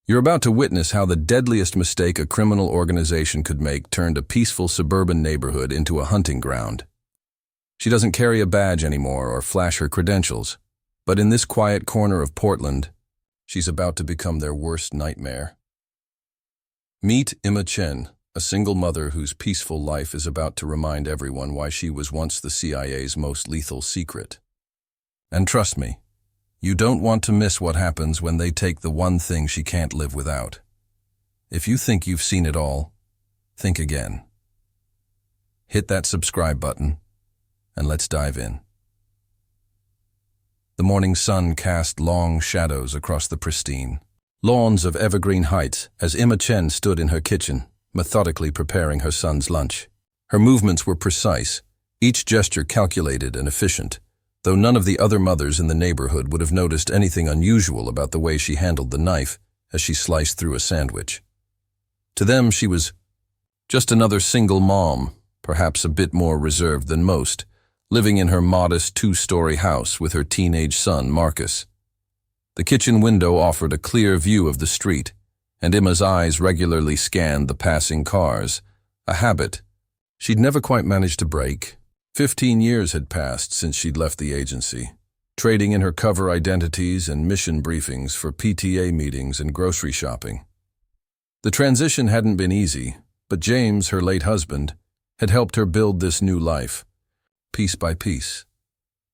You're about to witness how the deadliest mistake a criminal organization could make turned a peaceful suburban neighborhood into a hunting ground. She doesn't carry a badge anymore or flash her credentials, but in this quiet corner of Portland, she's about to become their worst nightmare. Meet Emma Chen, a single mother whose peaceful life is about to remind everyone why she was once the CIA's most lethal secret. And trust me, you don't want to miss what happens when they take the one thing she can't live without. If you think you've seen it all, think again. Hit that subscribe button, and let's dive in. The morning sun cast long shadows across the pristine lawns of Evergreen Heights as Emma Chen stood in her kitchen, methodically preparing her son's lunch. Her movements were precise, each gesture calculated and efficient, though none of the other mothers in the neighborhood would have noticed anything unusual about the way she handled the knife as she sliced through a sandwich. To them, she was just another single mom, perhaps a bit more reserved than most, living in her modest two-story house with her teenage son, Marcus. The kitchen window offered a clear view of the street, and Emma's eyes regularly scanned the passing cars, a habit she'd never quite managed to break. 15 years had passed since she'd left the agency, trading in her cover identities and mission briefings for PTA meetings and grocery shopping. The transition hadn't been easy, but James, her late husband, had helped her build this new life, piece by piece,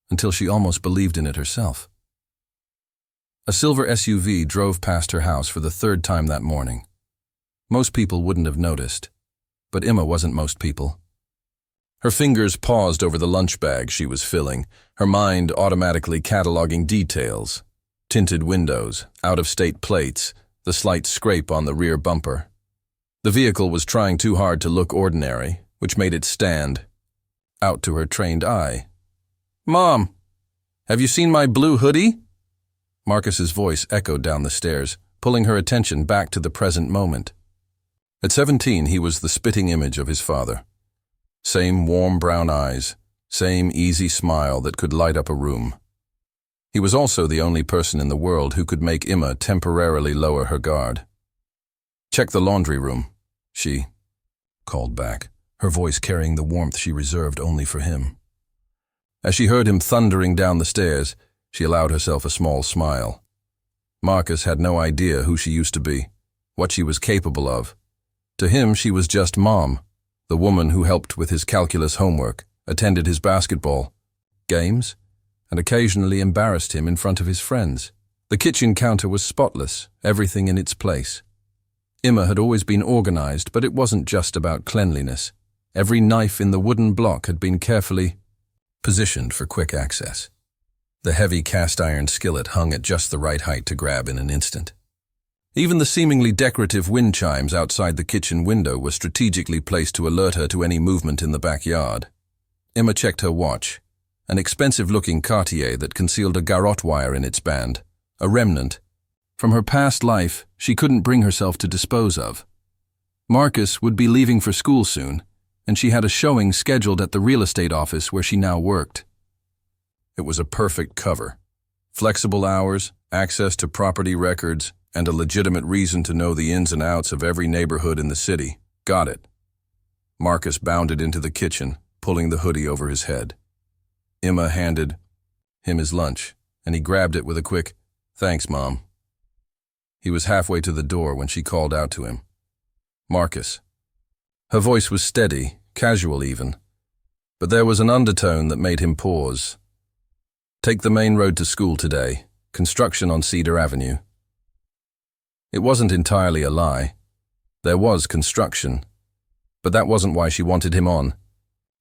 until she almost believed in it herself. A silver SUV drove past her house for the third time that morning. Most people wouldn't have noticed, but Emma wasn't most people. Her fingers paused over the lunch bag she was filling, her mind automatically cataloging details: tinted windows, out-of-state plates, the slight scrape on the rear bumper. The vehicle was trying too hard to look ordinary, which made it stand out to her trained eye. "Mom, have you seen my blue hoodie?" Marcus's voice echoed down the stairs, pulling her attention back to the present moment. At 17, he was the spitting image of his father. Same warm brown eyes, same easy smile that could light up a room. He was also the only person in the world who could make Emma temporarily lower her guard. "Check the laundry room," she called back, her voice carrying the warmth she reserved only for him. As she heard him thundering down the stairs, she allowed herself a small smile. Marcus had no idea who she used to be, what she was capable of. To him, she was just Mom, the woman who helped with his calculus homework, attended his basketball games, and occasionally embarrassed him in front of his friends. The kitchen counter was spotless, everything in its place. Emma had always been organized, but it wasn't just about cleanliness. Every knife in the wooden block had been carefully positioned for quick access. The heavy cast-iron skillet hung at just the right height to grab in an instant. Even the seemingly decorative wind chimes outside the kitchen window were strategically placed to alert her to any movement in the backyard. Emma checked her watch, an expensive-looking Cartier that concealed a garrote wire in its band, a remnant from her past life she couldn't bring herself to dispose of. Marcus would be leaving for school soon, and she had a showing scheduled at the real estate office where she now worked. It was a perfect cover. Flexible hours, access to property records, and a legitimate reason to know the ins and outs of every neighborhood in the city. Got it. Marcus bounded into the kitchen, pulling the hoodie over his head. Emma handed him his lunch, and he grabbed it with a quick, "Thanks, Mom." He was halfway to the door when she called out to him. "Marcus." Her voice was steady, casual even, but there was an undertone that made him pause. "Take the main road to school today. Construction on Cedar Avenue." It wasn't entirely a lie. There was construction, but that wasn't why she wanted him on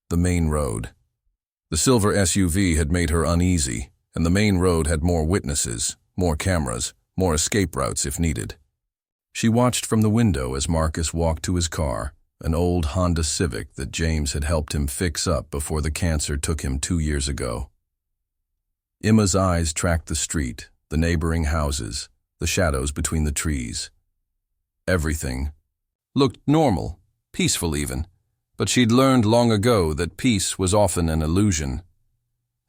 the main road. The silver SUV had made her uneasy, and the main road had more witnesses, more cameras, more escape routes if needed. She watched from the window as Marcus walked to his car, an old Honda Civic that James had helped him fix up before the cancer took him 2 years ago. Emma's eyes tracked the street, the neighboring houses, the shadows between the trees. Everything looked normal, peaceful even, but she'd learned long ago that peace was often an illusion.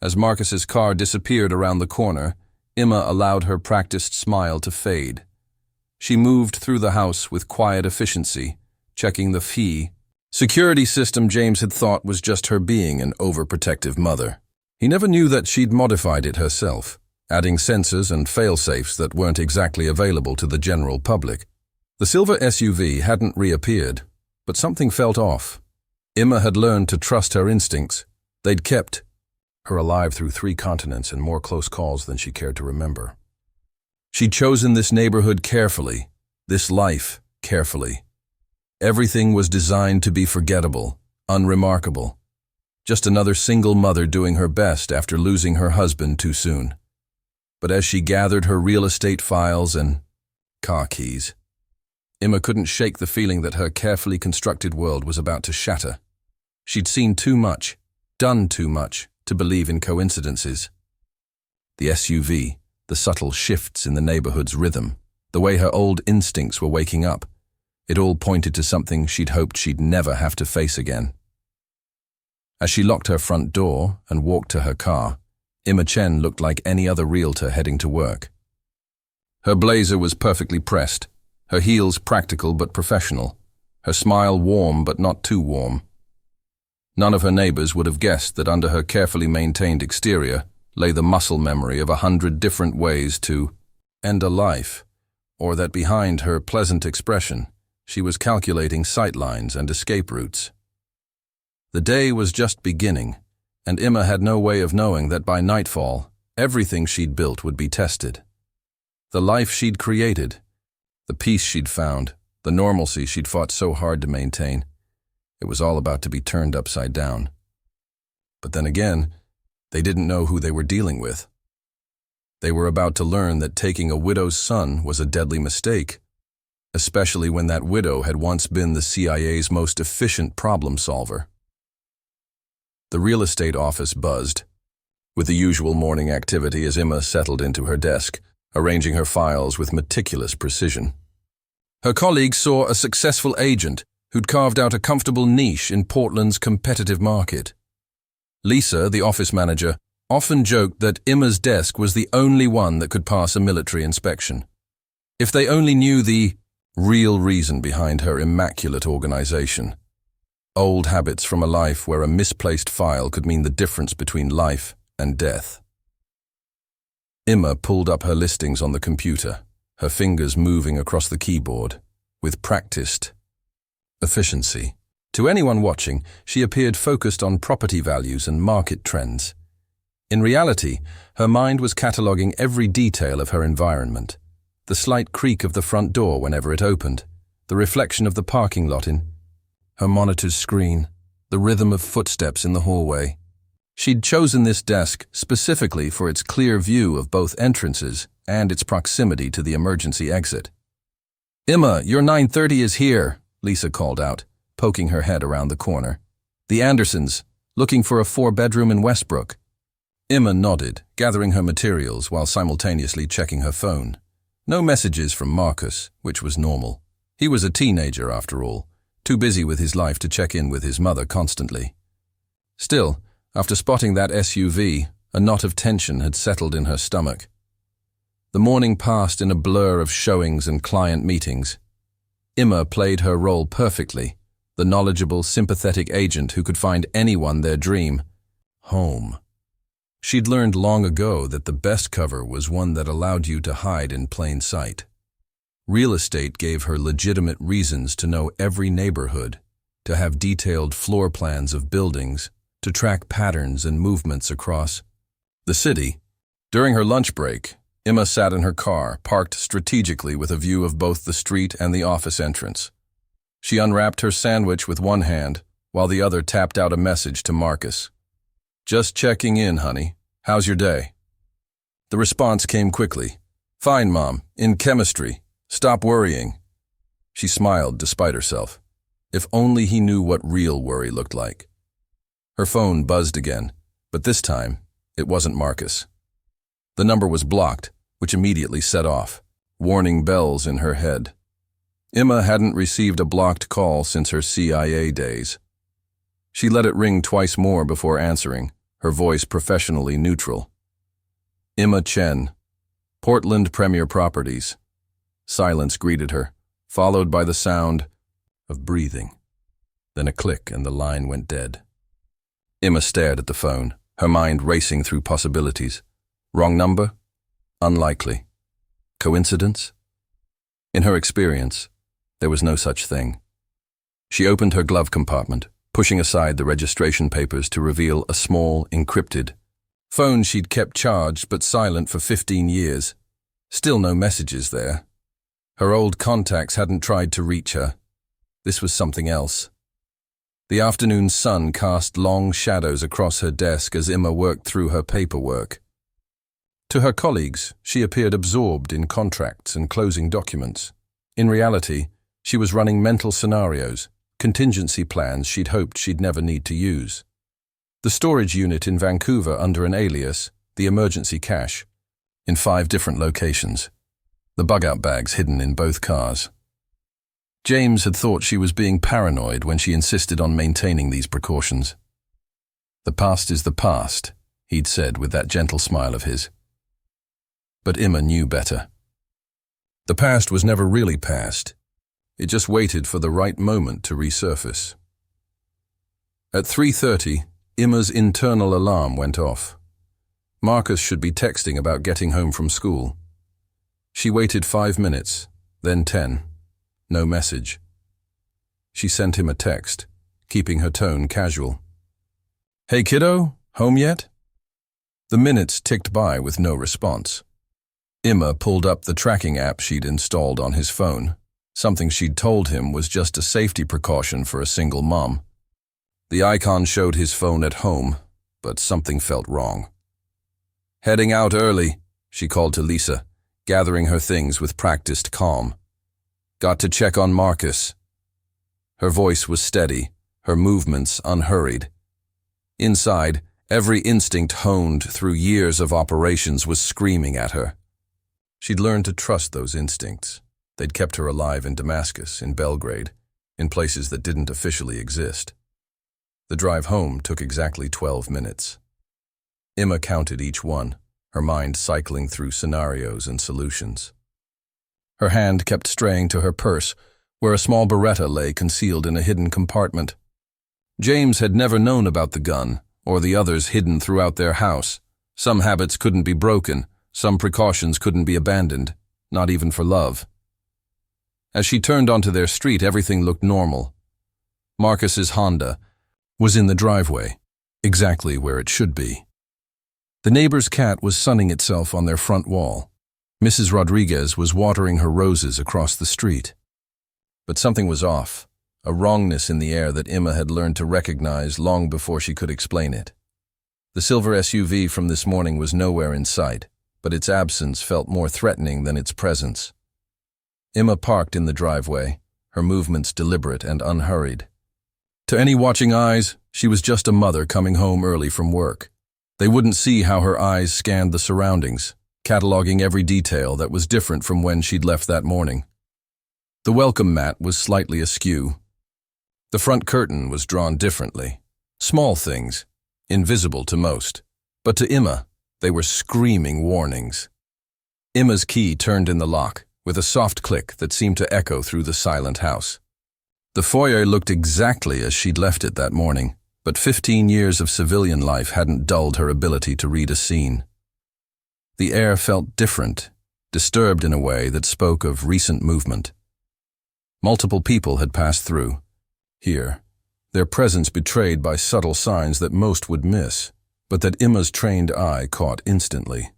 As Marcus's car disappeared around the corner, Emma allowed her practiced smile to fade. She moved through the house with quiet efficiency, checking the security system James had thought was just her being an overprotective mother. He never knew that she'd modified it herself, adding sensors and fail-safes that weren't exactly available to the general public. The silver SUV hadn't reappeared, but something felt off. Emma had learned to trust her instincts. They'd kept her alive through 3 continents and more close calls than she cared to remember. She'd chosen this neighborhood carefully, this life carefully. Everything was designed to be forgettable, unremarkable. Just another single mother doing her best after losing her husband too soon. But as she gathered her real estate files and car keys, Emma couldn't shake the feeling that her carefully constructed world was about to shatter. She'd seen too much, done too much, to believe in coincidences. The SUV, the subtle shifts in the neighborhood's rhythm, the way her old instincts were waking up, it all pointed to something she'd hoped she'd never have to face again. As she locked her front door and walked to her car, Chen looked like any other realtor heading to work. Her blazer was perfectly pressed, her heels practical but professional, her smile warm but not too warm. None of her neighbors would have guessed that under her carefully maintained exterior lay the muscle memory of 100 different ways to end a life, or that behind her pleasant expression, she was calculating sightlines and escape routes. The day was just beginning, and Emma had no way of knowing that by nightfall, everything she'd built would be tested. The life she'd created, the peace she'd found, the normalcy she'd fought so hard to maintain, it was all about to be turned upside down. But then again, they didn't know who they were dealing with. They were about to learn that taking a widow's son was a deadly mistake, especially when that widow had once been the CIA's most efficient problem solver. The real estate office buzzed, with the usual morning activity as Emma settled into her desk, arranging her files with meticulous precision. Her colleagues saw a successful agent who'd carved out a comfortable niche in Portland's competitive market. Lisa, the office manager, often joked that Emma's desk was the only one that could pass a military inspection. If they only knew the real reason behind her immaculate organization. Old habits from a life where a misplaced file could mean the difference between life and death. Emma pulled up her listings on the computer, her fingers moving across the keyboard, with practiced efficiency. To anyone watching, she appeared focused on property values and market trends. In reality, her mind was cataloging every detail of her environment. The slight creak of the front door whenever it opened, the reflection of the parking lot in her monitor's screen, the rhythm of footsteps in the hallway. She'd chosen this desk specifically for its clear view of both entrances and its proximity to the emergency exit. "Emma, your 9:30 is here," Lisa called out, poking her head around the corner. "The Andersons, looking for a 4-bedroom in Westbrook." Emma nodded, gathering her materials while simultaneously checking her phone. No messages from Marcus, which was normal. He was a teenager after all, too busy with his life to check in with his mother constantly. Still, after spotting that SUV, a knot of tension had settled in her stomach. The morning passed in a blur of showings and client meetings. Emma played her role perfectly, the knowledgeable, sympathetic agent who could find anyone their dream home. She'd learned long ago that the best cover was one that allowed you to hide in plain sight. Real estate gave her legitimate reasons to know every neighborhood, to have detailed floor plans of buildings, to track patterns and movements across the city. During her lunch break, Emma sat in her car, parked strategically with a view of both the street and the office entrance. She unwrapped her sandwich with one hand, while the other tapped out a message to Marcus. "Just checking in, honey. How's your day?" The response came quickly. "Fine, Mom. In chemistry. Stop worrying." She smiled despite herself. If only he knew what real worry looked like. Her phone buzzed again, but this time, it wasn't Marcus. The number was blocked, which immediately set off, warning bells in her head. Emma hadn't received a blocked call since her CIA days. She let it ring twice more before answering, her voice professionally neutral. "Emma Chen, Portland Premier Properties. Silence greeted her, followed by the sound of breathing. Then a click and the line went dead. Emma stared at the phone, her mind racing through possibilities. Wrong number? Unlikely. Coincidence? In her experience, there was no such thing. She opened her glove compartment, pushing aside the registration papers to reveal a small, encrypted phone she'd kept charged but silent for 15 years. Still no messages there. Her old contacts hadn't tried to reach her. This was something else. The afternoon sun cast long shadows across her desk as Emma worked through her paperwork. To her colleagues, she appeared absorbed in contracts and closing documents. In reality, she was running mental scenarios, contingency plans she'd hoped she'd never need to use. The storage unit in Vancouver under an alias, the emergency cache, in 5 different locations. The bug-out bags hidden in both cars. James had thought she was being paranoid when she insisted on maintaining these precautions. The past is the past, he'd said with that gentle smile of his. But Emma knew better. The past was never really past. It just waited for the right moment to resurface. At 3:30, Emma's internal alarm went off. Marcus should be texting about getting home from school. She waited 5 minutes, then 10. No message. She sent him a text, keeping her tone casual. "Hey kiddo, home yet?" The minutes ticked by with no response. Emma pulled up the tracking app she'd installed on his phone, something she'd told him was just a safety precaution for a single mom. The icon showed his phone at home, but something felt wrong. "Heading out early," she called to Lisa, gathering her things with practiced calm. "Got to check on Marcus." Her voice was steady, her movements unhurried. Inside, every instinct honed through years of operations was screaming at her. She'd learned to trust those instincts. They'd kept her alive in Damascus, in Belgrade, in places that didn't officially exist. The drive home took exactly 12 minutes. Emma counted each one, her mind cycling through scenarios and solutions. Her hand kept straying to her purse, where a small Beretta lay concealed in a hidden compartment. James had never known about the gun, or the others hidden throughout their house. Some habits couldn't be broken, some precautions couldn't be abandoned, not even for love. As she turned onto their street, everything looked normal. Marcus's Honda was in the driveway, exactly where it should be. The neighbor's cat was sunning itself on their front wall. Mrs. Rodriguez was watering her roses across the street. But something was off, a wrongness in the air that Emma had learned to recognize long before she could explain it. The silver SUV from this morning was nowhere in sight, but its absence felt more threatening than its presence. Emma parked in the driveway, her movements deliberate and unhurried. To any watching eyes, she was just a mother coming home early from work. They wouldn't see how her eyes scanned the surroundings, cataloging every detail that was different from when she'd left that morning. The welcome mat was slightly askew. The front curtain was drawn differently. Small things, invisible to most, but to Emma, they were screaming warnings. Emma's key turned in the lock, with a soft click that seemed to echo through the silent house. The foyer looked exactly as she'd left it that morning, but 15 years of civilian life hadn't dulled her ability to read a scene. The air felt different, disturbed in a way that spoke of recent movement. Multiple people had passed through. Here, their presence betrayed by subtle signs that most would miss, but that Emma's trained eye caught instantly.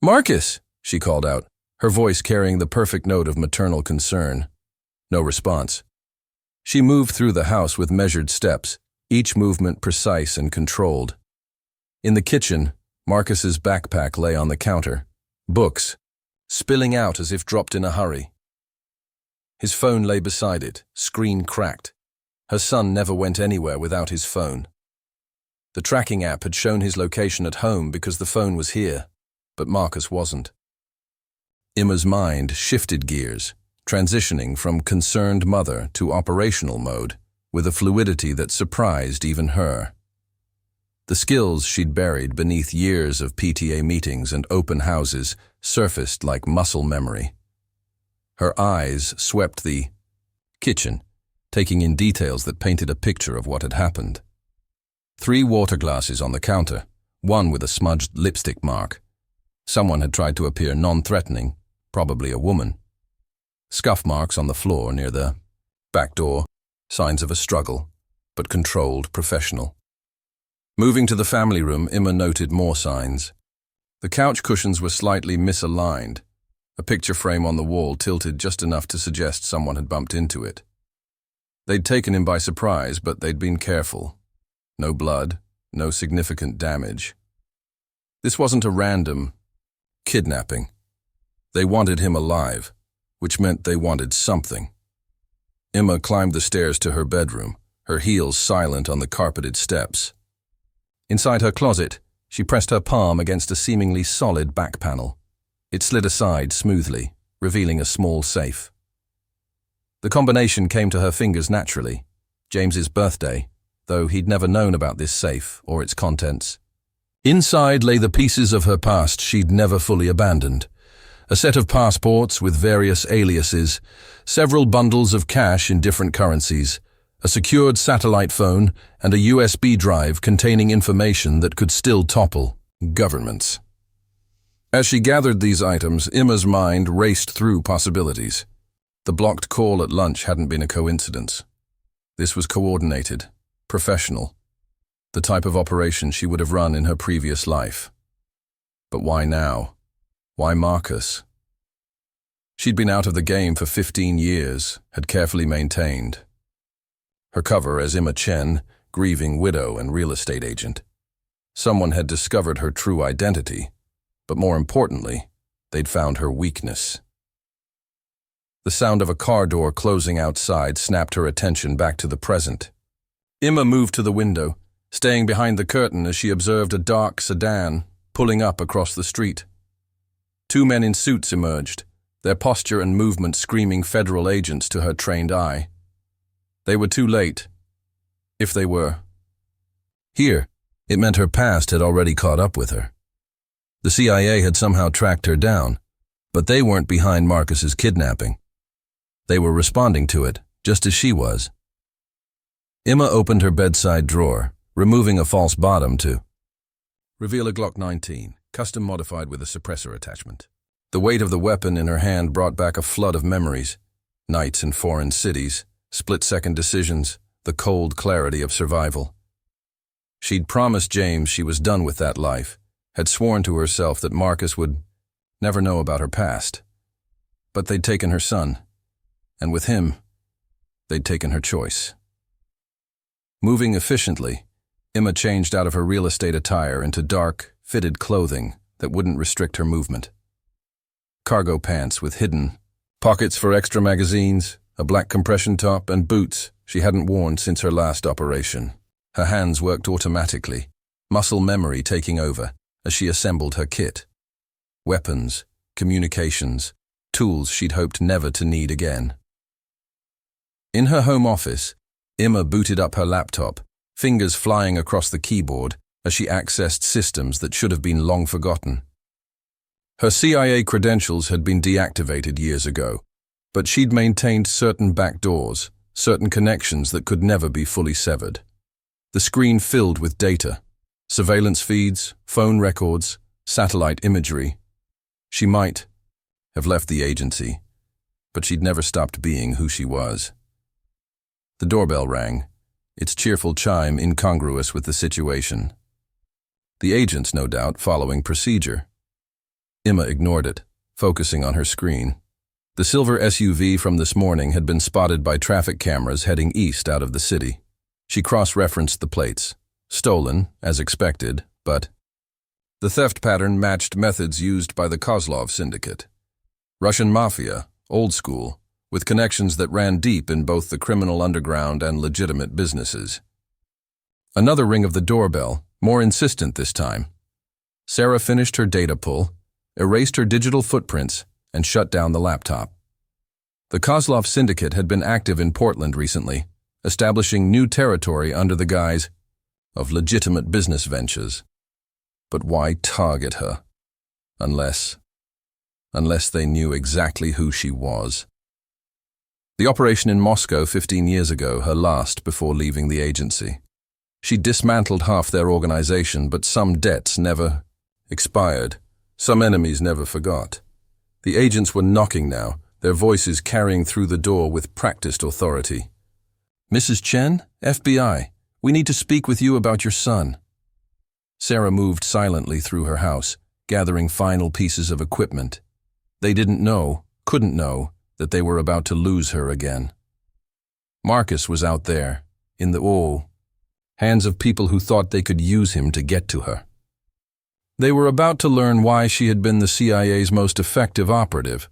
"Marcus!" she called out, her voice carrying the perfect note of maternal concern. No response. She moved through the house with measured steps, each movement precise and controlled. In the kitchen, Marcus's backpack lay on the counter, books, spilling out as if dropped in a hurry. His phone lay beside it, screen cracked. Her son never went anywhere without his phone. The tracking app had shown his location at home because the phone was here, but Marcus wasn't. Emma's mind shifted gears, transitioning from concerned mother to operational mode, with a fluidity that surprised even her. The skills she'd buried beneath years of PTA meetings and open houses surfaced like muscle memory. Her eyes swept the kitchen, taking in details that painted a picture of what had happened. 3 water glasses on the counter, one with a smudged lipstick mark. Someone had tried to appear non-threatening, probably a woman. Scuff marks on the floor near the back door, signs of a struggle, but controlled, professional. Moving to the family room, Emma noted more signs. The couch cushions were slightly misaligned. A picture frame on the wall tilted just enough to suggest someone had bumped into it. They'd taken him by surprise, but they'd been careful. No blood, no significant damage. This wasn't a random kidnapping. They wanted him alive, which meant they wanted something. Emma climbed the stairs to her bedroom, her heels silent on the carpeted steps. Inside her closet, she pressed her palm against a seemingly solid back panel. It slid aside smoothly, revealing a small safe. The combination came to her fingers naturally. James's birthday, though he'd never known about this safe or its contents. Inside lay the pieces of her past she'd never fully abandoned. A set of passports with various aliases, several bundles of cash in different currencies, a secured satellite phone, and a USB drive containing information that could still topple governments. As she gathered these items, Emma's mind raced through possibilities. The blocked call at lunch hadn't been a coincidence. This was coordinated, professional, the type of operation she would have run in her previous life. But why now? Why Marcus? She'd been out of the game for 15 years, had carefully maintained her cover as Emma Chen, grieving widow and real estate agent. Someone had discovered her true identity, but more importantly, they'd found her weakness. The sound of a car door closing outside snapped her attention back to the present. Emma moved to the window, staying behind the curtain as she observed a dark sedan pulling up across the street. 2 men in suits emerged, their posture and movement screaming federal agents to her trained eye. They were too late. If they were. Here, it meant her past had already caught up with her. The CIA had somehow tracked her down, but they weren't behind Marcus's kidnapping. They were responding to it, just as she was. Emma opened her bedside drawer, removing a false bottom to reveal a Glock 19, custom modified with a suppressor attachment. The weight of the weapon in her hand brought back a flood of memories. Nights in foreign cities, split-second decisions, the cold clarity of survival. She'd promised James she was done with that life, had sworn to herself that Marcus would never know about her past. But they'd taken her son, and with him, they'd taken her choice. Moving efficiently, Emma changed out of her real estate attire into dark, fitted clothing that wouldn't restrict her movement. Cargo pants with hidden pockets for extra magazines, a black compression top, and boots she hadn't worn since her last operation. Her hands worked automatically, muscle memory taking over as she assembled her kit. Weapons, communications, tools she'd hoped never to need again. In her home office, Emma booted up her laptop, fingers flying across the keyboard as she accessed systems that should have been long forgotten. Her CIA credentials had been deactivated years ago, but she'd maintained certain backdoors, certain connections that could never be fully severed. The screen filled with data, surveillance feeds, phone records, satellite imagery. She might have left the agency, but she'd never stopped being who she was. The doorbell rang, its cheerful chime incongruous with the situation. The agents, no doubt, following procedure. Emma ignored it, focusing on her screen. The silver SUV from this morning had been spotted by traffic cameras heading east out of the city. She cross-referenced the plates. Stolen, as expected, but the theft pattern matched methods used by the Kozlov syndicate. Russian Mafia, old school, with connections that ran deep in both the criminal underground and legitimate businesses. Another ring of the doorbell, more insistent this time. Sarah finished her data pull, erased her digital footprints, and shut down the laptop. The Kozlov syndicate had been active in Portland recently, establishing new territory under the guise of legitimate business ventures. But why target her? Unless unless they knew exactly who she was. The operation in Moscow 15 years ago, her last before leaving the agency. She dismantled half their organization, but some debts never expired. Some enemies never forgot. The agents were knocking now, their voices carrying through the door with practiced authority. "Mrs. Chen, FBI, we need to speak with you about your son." Sarah moved silently through her house, gathering final pieces of equipment. They couldn't know, that they were about to lose her again. Marcus was out there, in the hands of people who thought they could use him to get to her. They were about to learn why she had been the CIA's most effective operative,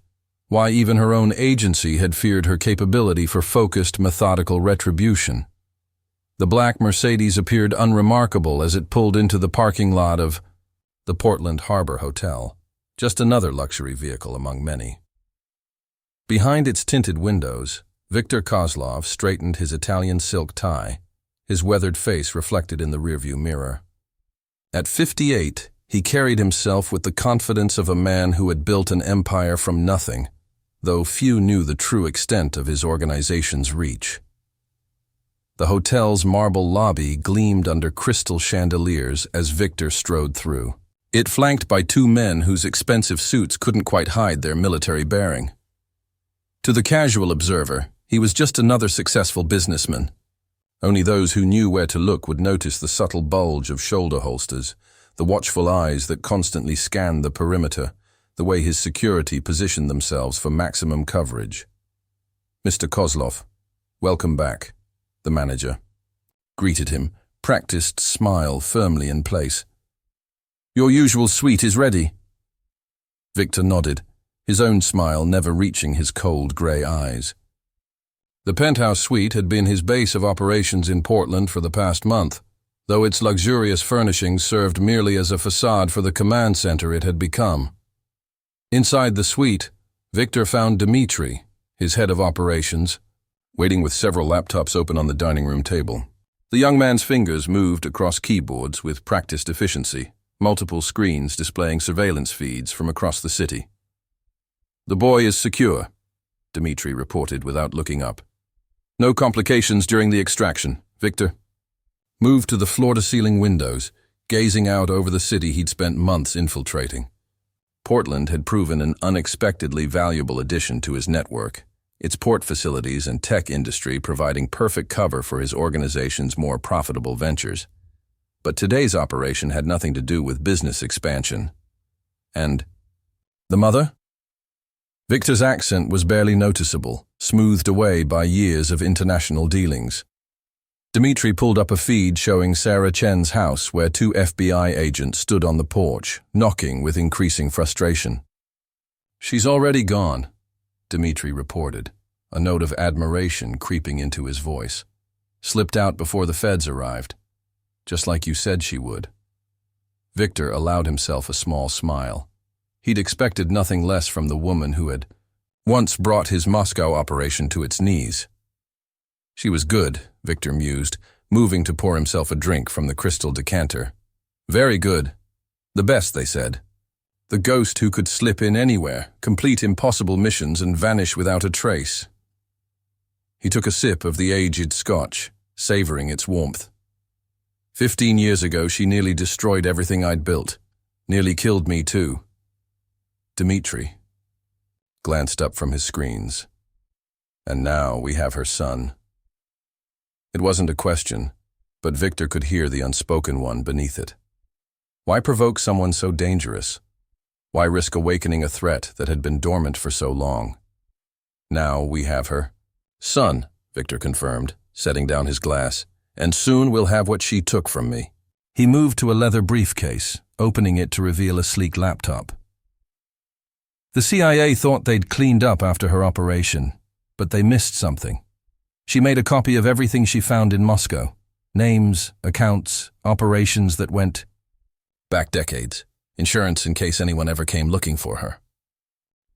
why even her own agency had feared her capability for focused, methodical retribution. The black Mercedes appeared unremarkable as it pulled into the parking lot of the Portland Harbor Hotel, just another luxury vehicle among many. Behind its tinted windows, Viktor Kozlov straightened his Italian silk tie, his weathered face reflected in the rearview mirror. At 58, he carried himself with the confidence of a man who had built an empire from nothing, though few knew the true extent of his organization's reach. The hotel's marble lobby gleamed under crystal chandeliers as Victor strode through. It flanked by two men whose expensive suits couldn't quite hide their military bearing. To the casual observer, he was just another successful businessman. Only those who knew where to look would notice the subtle bulge of shoulder holsters, the watchful eyes that constantly scanned the perimeter, the way his security positioned themselves for maximum coverage. "Mr. Kozlov, welcome back," the manager greeted him, practiced smile firmly in place. "Your usual suite is ready." Victor nodded, his own smile never reaching his cold gray eyes. The penthouse suite had been his base of operations in Portland for the past month, though its luxurious furnishings served merely as a facade for the command center it had become. Inside the suite, Victor found Dmitri, his head of operations, waiting with several laptops open on the dining room table. The young man's fingers moved across keyboards with practiced efficiency, multiple screens displaying surveillance feeds from across the city. "The boy is secure," Dmitri reported without looking up. "No complications during the extraction." Victor moved to the floor-to-ceiling windows, gazing out over the city he'd spent months infiltrating. Portland had proven an unexpectedly valuable addition to his network, its port facilities and tech industry providing perfect cover for his organization's more profitable ventures. But today's operation had nothing to do with business expansion. And the mother? Victor's accent was barely noticeable, smoothed away by years of international dealings. Dmitri pulled up a feed showing Sarah Chen's house where two FBI agents stood on the porch, knocking with increasing frustration. "She's already gone," Dmitri reported, a note of admiration creeping into his voice. "Slipped out before the feds arrived. Just like you said she would." Victor allowed himself a small smile. He'd expected nothing less from the woman who had once brought his Moscow operation to its knees. She was good, Victor mused, moving to pour himself a drink from the crystal decanter. Very good. The best, they said. The ghost who could slip in anywhere, complete impossible missions and vanish without a trace. He took a sip of the aged scotch, savoring its warmth. 15 years ago, she nearly destroyed everything I'd built. Nearly killed me, too. Dmitri glanced up from his screens. And now we have her son. It wasn't a question, but Victor could hear the unspoken one beneath it. Why provoke someone so dangerous? Why risk awakening a threat that had been dormant for so long? Now we have her son, Victor confirmed, setting down his glass, and soon we'll have what she took from me. He moved to a leather briefcase, opening it to reveal a sleek laptop. The CIA thought they'd cleaned up after her operation, but they missed something. She made a copy of everything she found in Moscow. Names, accounts, operations that went back decades. Insurance in case anyone ever came looking for her.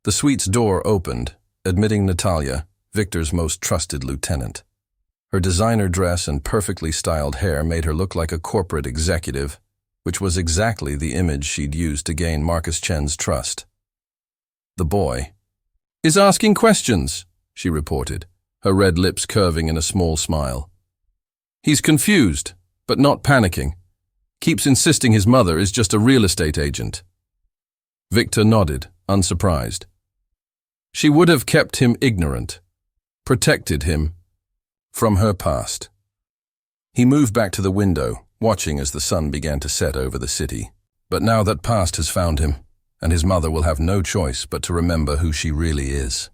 The suite's door opened, admitting Natalia, Victor's most trusted lieutenant. Her designer dress and perfectly styled hair made her look like a corporate executive, which was exactly the image she'd used to gain Marcus Chen's trust. The boy is asking questions, she reported, her red lips curving in a small smile. He's confused, but not panicking. Keeps insisting his mother is just a real estate agent. Victor nodded, unsurprised. She would have kept him ignorant, protected him from her past. He moved back to the window, watching as the sun began to set over the city. But now that past has found him, and his mother will have no choice but to remember who she really is.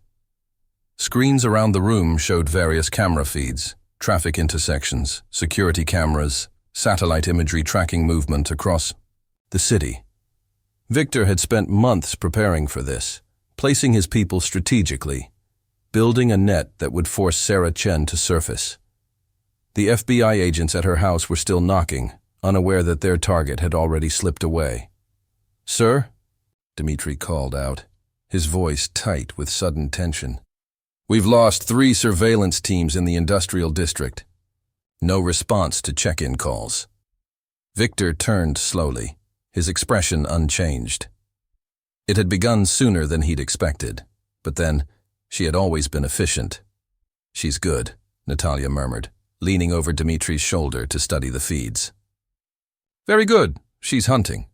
Screens around the room showed various camera feeds, traffic intersections, security cameras, satellite imagery tracking movement across the city. Victor had spent months preparing for this, placing his people strategically, building a net that would force Sarah Chen to surface. The FBI agents at her house were still knocking, unaware that their target had already slipped away. "Sir?" Dmitri called out, his voice tight with sudden tension. "We've lost 3 surveillance teams in the industrial district. No response to check-in calls." Victor turned slowly, his expression unchanged. It had begun sooner than he'd expected, but then, she had always been efficient. "She's good," Natalia murmured, leaning over Dmitri's shoulder to study the feeds. "Very good, she's hunting."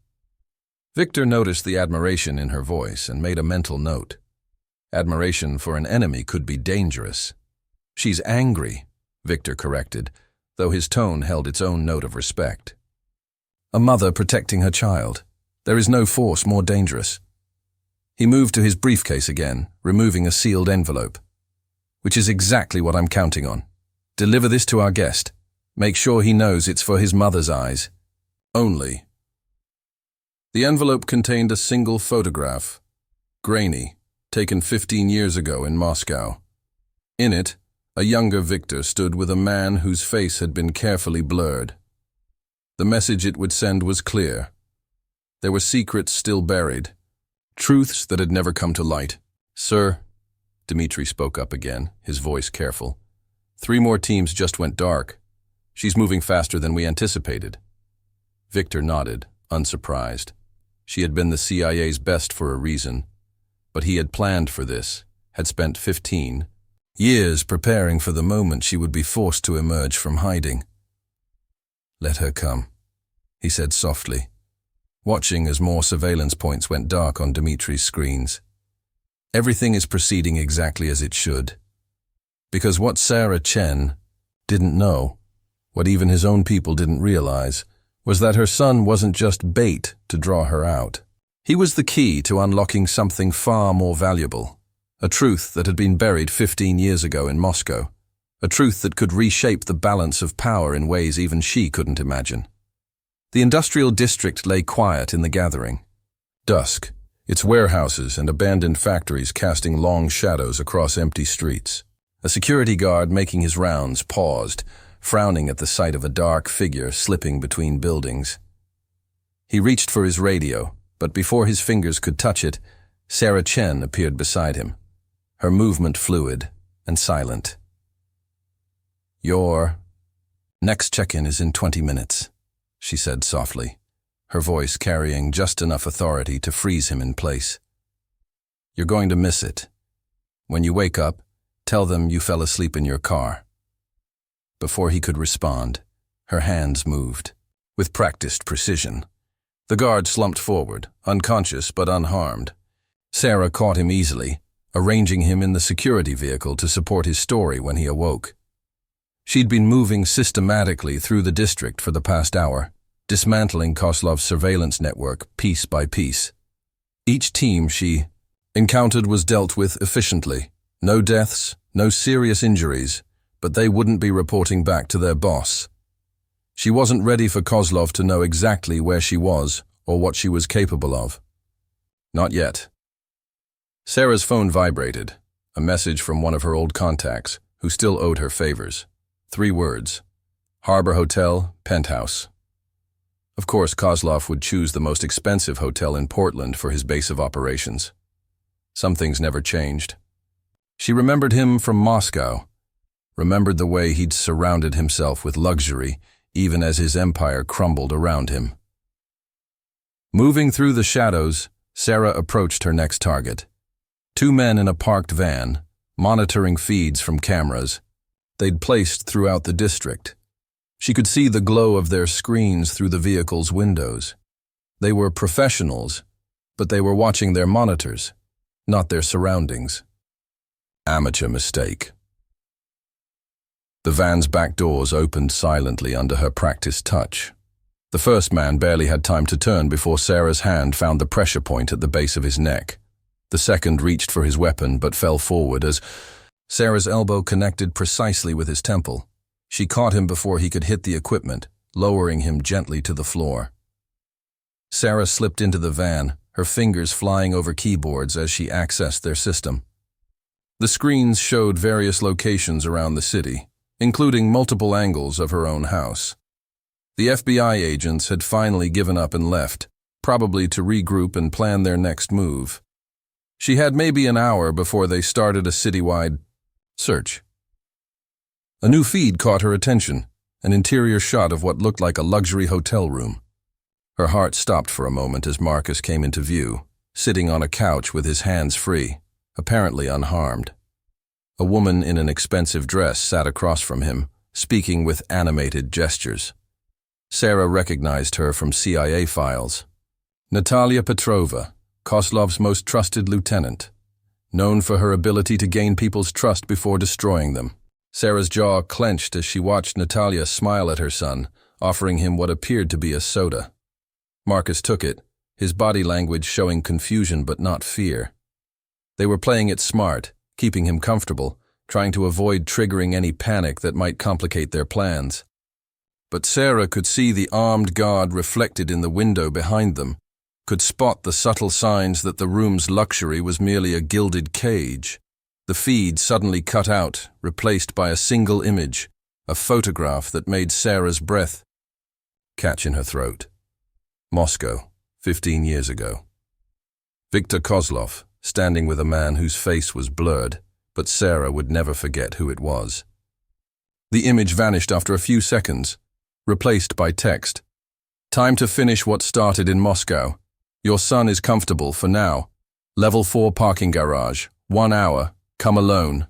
Victor noticed the admiration in her voice and made a mental note. Admiration for an enemy could be dangerous. "She's angry," Victor corrected, though his tone held its own note of respect. A mother protecting her child. There is no force more dangerous. He moved to his briefcase again, removing a sealed envelope. "Which is exactly what I'm counting on. Deliver this to our guest. Make sure he knows it's for his mother's eyes. Only." The envelope contained a single photograph, grainy, taken 15 years ago in Moscow. In it, a younger Victor stood with a man whose face had been carefully blurred. The message it would send was clear. There were secrets still buried, truths that had never come to light. "Sir," Dmitri spoke up again, his voice careful. 3 more teams just went dark. She's moving faster than we anticipated." Victor nodded, unsurprised. She had been the CIA's best for a reason, but he had planned for this, had spent 15 years preparing for the moment she would be forced to emerge from hiding. "Let her come," he said softly, watching as more surveillance points went dark on Dmitri's screens. "Everything is proceeding exactly as it should." Because what Sarah Chen didn't know, what even his own people didn't realize, was that her son wasn't just bait to draw her out. He was the key to unlocking something far more valuable, a truth that had been buried 15 years ago in Moscow, a truth that could reshape the balance of power in ways even she couldn't imagine. The industrial district lay quiet in the gathering. Dusk, its warehouses and abandoned factories casting long shadows across empty streets. A security guard making his rounds paused, frowning at the sight of a dark figure slipping between buildings. He reached for his radio, but before his fingers could touch it, Sarah Chen appeared beside him, her movement fluid and silent. "Your next check-in is in 20 minutes, she said softly, her voice carrying just enough authority to freeze him in place. "You're going to miss it. When you wake up, tell them you fell asleep in your car." Before he could respond, her hands moved, with practiced precision. The guard slumped forward, unconscious but unharmed. Sarah caught him easily, arranging him in the security vehicle to support his story when he awoke. She'd been moving systematically through the district for the past hour, dismantling Kozlov's surveillance network piece by piece. Each team she encountered was dealt with efficiently. No deaths, no serious injuries, but they wouldn't be reporting back to their boss. She wasn't ready for Kozlov to know exactly where she was or what she was capable of. Not yet. Sarah's phone vibrated, a message from one of her old contacts, who still owed her favors. 3 words. Harbor Hotel, Penthouse. Of course, Kozlov would choose the most expensive hotel in Portland for his base of operations. Some things never changed. She remembered him from Moscow, remembered the way he'd surrounded himself with luxury, even as his empire crumbled around him. Moving through the shadows, Sarah approached her next target, Two men in a parked van, monitoring feeds from cameras they'd placed throughout the district. She could see the glow of their screens through the vehicle's windows. They were professionals, but they were watching their monitors, not their surroundings. Amateur mistake. The van's back doors opened silently under her practiced touch. The first man barely had time to turn before Sarah's hand found the pressure point at the base of his neck. The second reached for his weapon but fell forward as Sarah's elbow connected precisely with his temple. She caught him before he could hit the equipment, lowering him gently to the floor. Sarah slipped into the van, her fingers flying over keyboards as she accessed their system. The screens showed various locations around the city, including multiple angles of her own house. The FBI agents had finally given up and left, probably to regroup and plan their next move. She had maybe an hour before they started a citywide search. A new feed caught her attention, an interior shot of what looked like a luxury hotel room. Her heart stopped for a moment as Marcus came into view, sitting on a couch with his hands free, apparently unharmed. A woman in an expensive dress sat across from him, speaking with animated gestures. Sarah recognized her from CIA files. Natalia Petrova, Kozlov's most trusted lieutenant, known for her ability to gain people's trust before destroying them. Sarah's jaw clenched as she watched Natalia smile at her son, offering him what appeared to be a soda. Marcus took it, his body language showing confusion but not fear. They were playing it smart, keeping him comfortable, trying to avoid triggering any panic that might complicate their plans. But Sarah could see the armed guard reflected in the window behind them, could spot the subtle signs that the room's luxury was merely a gilded cage. The feed suddenly cut out, replaced by a single image, a photograph that made Sarah's breath catch in her throat. Moscow, 15 years ago. Viktor Kozlov, standing with a man whose face was blurred, but Sarah would never forget who it was. The image vanished after a few seconds, replaced by text. Time to finish what started in Moscow. Your son is comfortable for now. Level 4 parking garage, 1 hour. Come alone.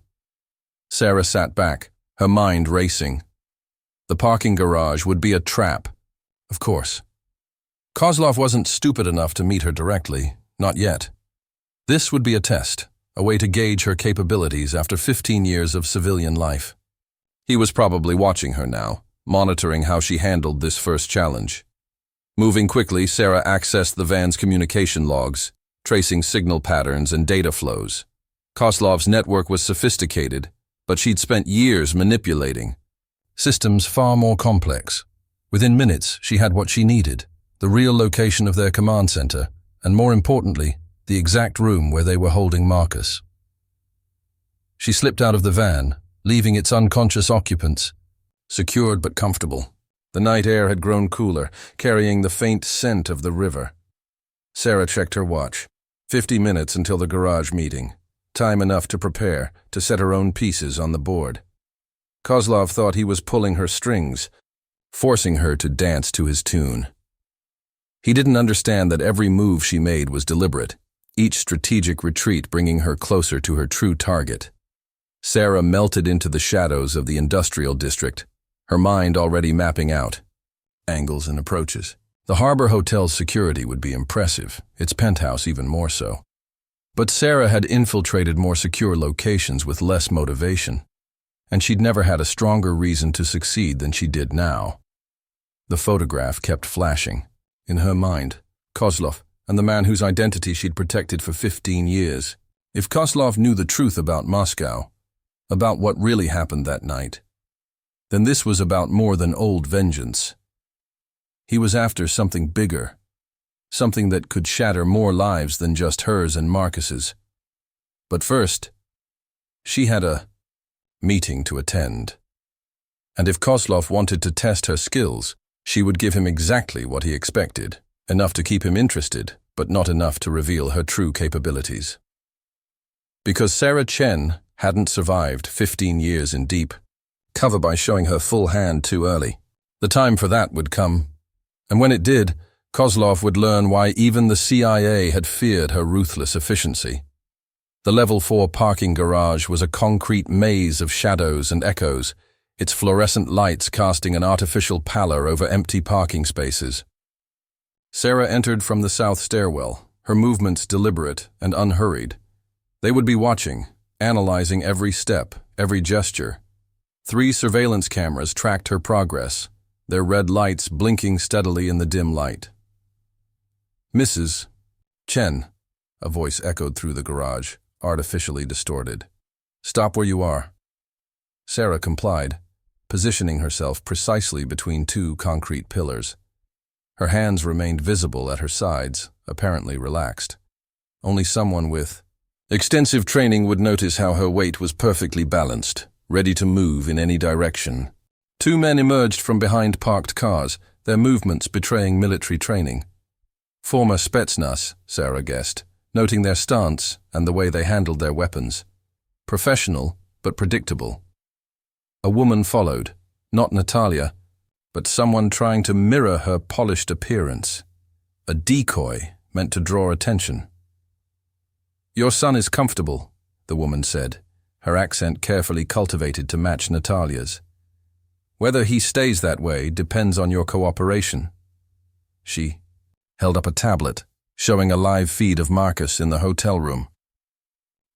Sarah sat back, her mind racing. The parking garage would be a trap. Of course. Kozlov wasn't stupid enough to meet her directly, not yet. This would be a test, a way to gauge her capabilities after 15 years of civilian life. He was probably watching her now, monitoring how she handled this first challenge. Moving quickly, Sarah accessed the van's communication logs, tracing signal patterns and data flows. Kozlov's network was sophisticated, but she'd spent years manipulating. Systems far more complex. Within minutes, she had what she needed, the real location of their command center, and more importantly, the exact room where they were holding Marcus. She slipped out of the van, leaving its unconscious occupants, secured but comfortable. The night air had grown cooler, carrying the faint scent of the river. Sarah checked her watch. 50 minutes until the garage meeting. Time enough to prepare, to set her own pieces on the board. Kozlov thought he was pulling her strings, forcing her to dance to his tune. He didn't understand that every move she made was deliberate, each strategic retreat bringing her closer to her true target. Sarah melted into the shadows of the industrial district, her mind already mapping out angles and approaches. The Harbor Hotel's security would be impressive, its penthouse even more so. But Sarah had infiltrated more secure locations with less motivation, and she'd never had a stronger reason to succeed than she did now. The photograph kept flashing. In her mind, Kozlov and the man whose identity she'd protected for 15 years. If Kozlov knew the truth about Moscow, about what really happened that night, then this was about more than old vengeance. He was after something bigger, something that could shatter more lives than just hers and Marcus's. But first, she had a meeting to attend. And if Kozlov wanted to test her skills, she would give him exactly what he expected, enough to keep him interested, but not enough to reveal her true capabilities. Because Sarah Chen hadn't survived 15 years in deep cover by showing her full hand too early. The time for that would come, and when it did, Kozlov would learn why even the CIA had feared her ruthless efficiency. The level 4 parking garage was a concrete maze of shadows and echoes, its fluorescent lights casting an artificial pallor over empty parking spaces. Sarah entered from the south stairwell, her movements deliberate and unhurried. They would be watching, analyzing every step, every gesture. 3 surveillance cameras tracked her progress, their red lights blinking steadily in the dim light. "Mrs. Chen," a voice echoed through the garage, artificially distorted. "Stop where you are." Sarah complied, positioning herself precisely between 2 concrete pillars. Her hands remained visible at her sides, apparently relaxed. Only someone with extensive training would notice how her weight was perfectly balanced, ready to move in any direction. 2 men emerged from behind parked cars, their movements betraying military training. Former Spetsnaz, Sarah guessed, noting their stance and the way they handled their weapons. Professional, but predictable. A woman followed, not Natalia, but someone trying to mirror her polished appearance. A decoy meant to draw attention. "Your son is comfortable," the woman said, her accent carefully cultivated to match Natalia's. "Whether he stays that way depends on your cooperation." She held up a tablet, showing a live feed of Marcus in the hotel room.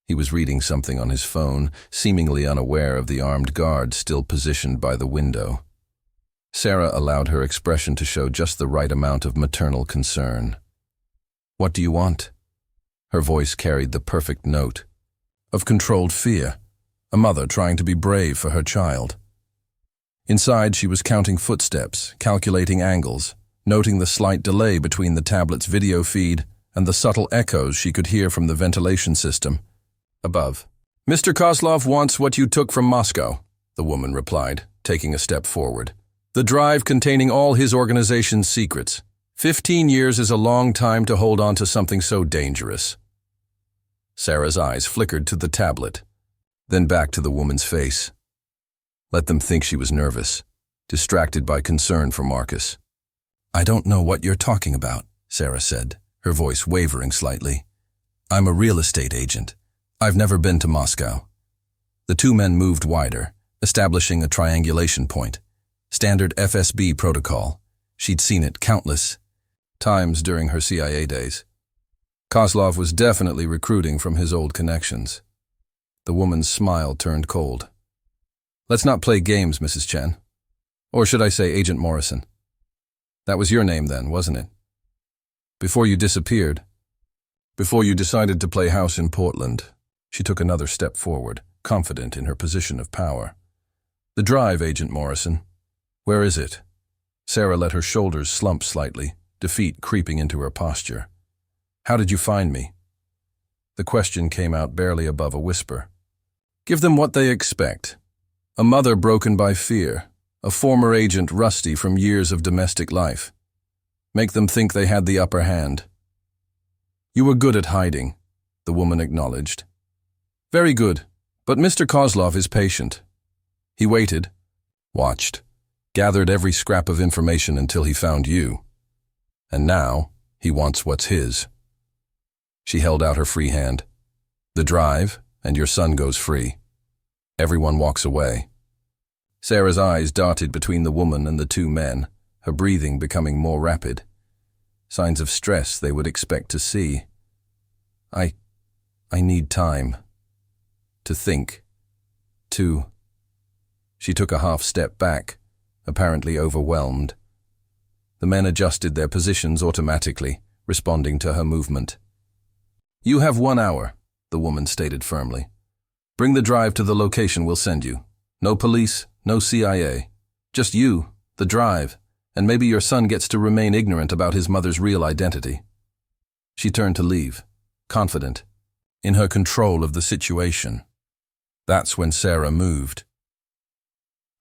He was reading something on his phone, seemingly unaware of the armed guard still positioned by the window. Sarah allowed her expression to show just the right amount of maternal concern. "What do you want?" Her voice carried the perfect note of controlled fear, a mother trying to be brave for her child. Inside, she was counting footsteps, calculating angles, noting the slight delay between the tablet's video feed and the subtle echoes she could hear from the ventilation system above. "Mr. Kozlov wants what you took from Moscow," the woman replied, taking a step forward. "The drive containing all his organization's secrets. 15 years is a long time to hold on to something so dangerous." Sarah's eyes flickered to the tablet, then back to the woman's face. Let them think she was nervous, distracted by concern for Marcus. "I don't know what you're talking about," Sarah said, her voice wavering slightly. "I'm a real estate agent. I've never been to Moscow." The 2 men moved wider, establishing a triangulation point. Standard FSB protocol. She'd seen it countless times during her CIA days. Kozlov was definitely recruiting from his old connections. The woman's smile turned cold. "Let's not play games, Mrs. Chen. Or should I say Agent Morrison? That was your name then, wasn't it? Before you disappeared. Before you decided to play house in Portland." She took another step forward, confident in her position of power. "The drive, Agent Morrison. Where is it?" Sarah let her shoulders slump slightly, defeat creeping into her posture. "How did you find me?" The question came out barely above a whisper. "Give them what they expect. A mother broken by fear, a former agent rusty from years of domestic life. Make them think they had the upper hand." "You were good at hiding," the woman acknowledged. "Very good, but Mr. Kozlov is patient. He waited, watched, gathered every scrap of information until he found you. And now, he wants what's his." She held out her free hand. "The drive, and your son goes free. Everyone walks away." Sarah's eyes darted between the woman and the 2 men, her breathing becoming more rapid. Signs of stress they would expect to see. I need time. To think. She took a half step back, apparently overwhelmed. The men adjusted their positions automatically, responding to her movement. "You have 1 hour," the woman stated firmly. "Bring the drive to the location we'll send you. No police, no CIA. Just you, the drive, and maybe your son gets to remain ignorant about his mother's real identity." She turned to leave, confident, in her control of the situation. That's when Sarah moved.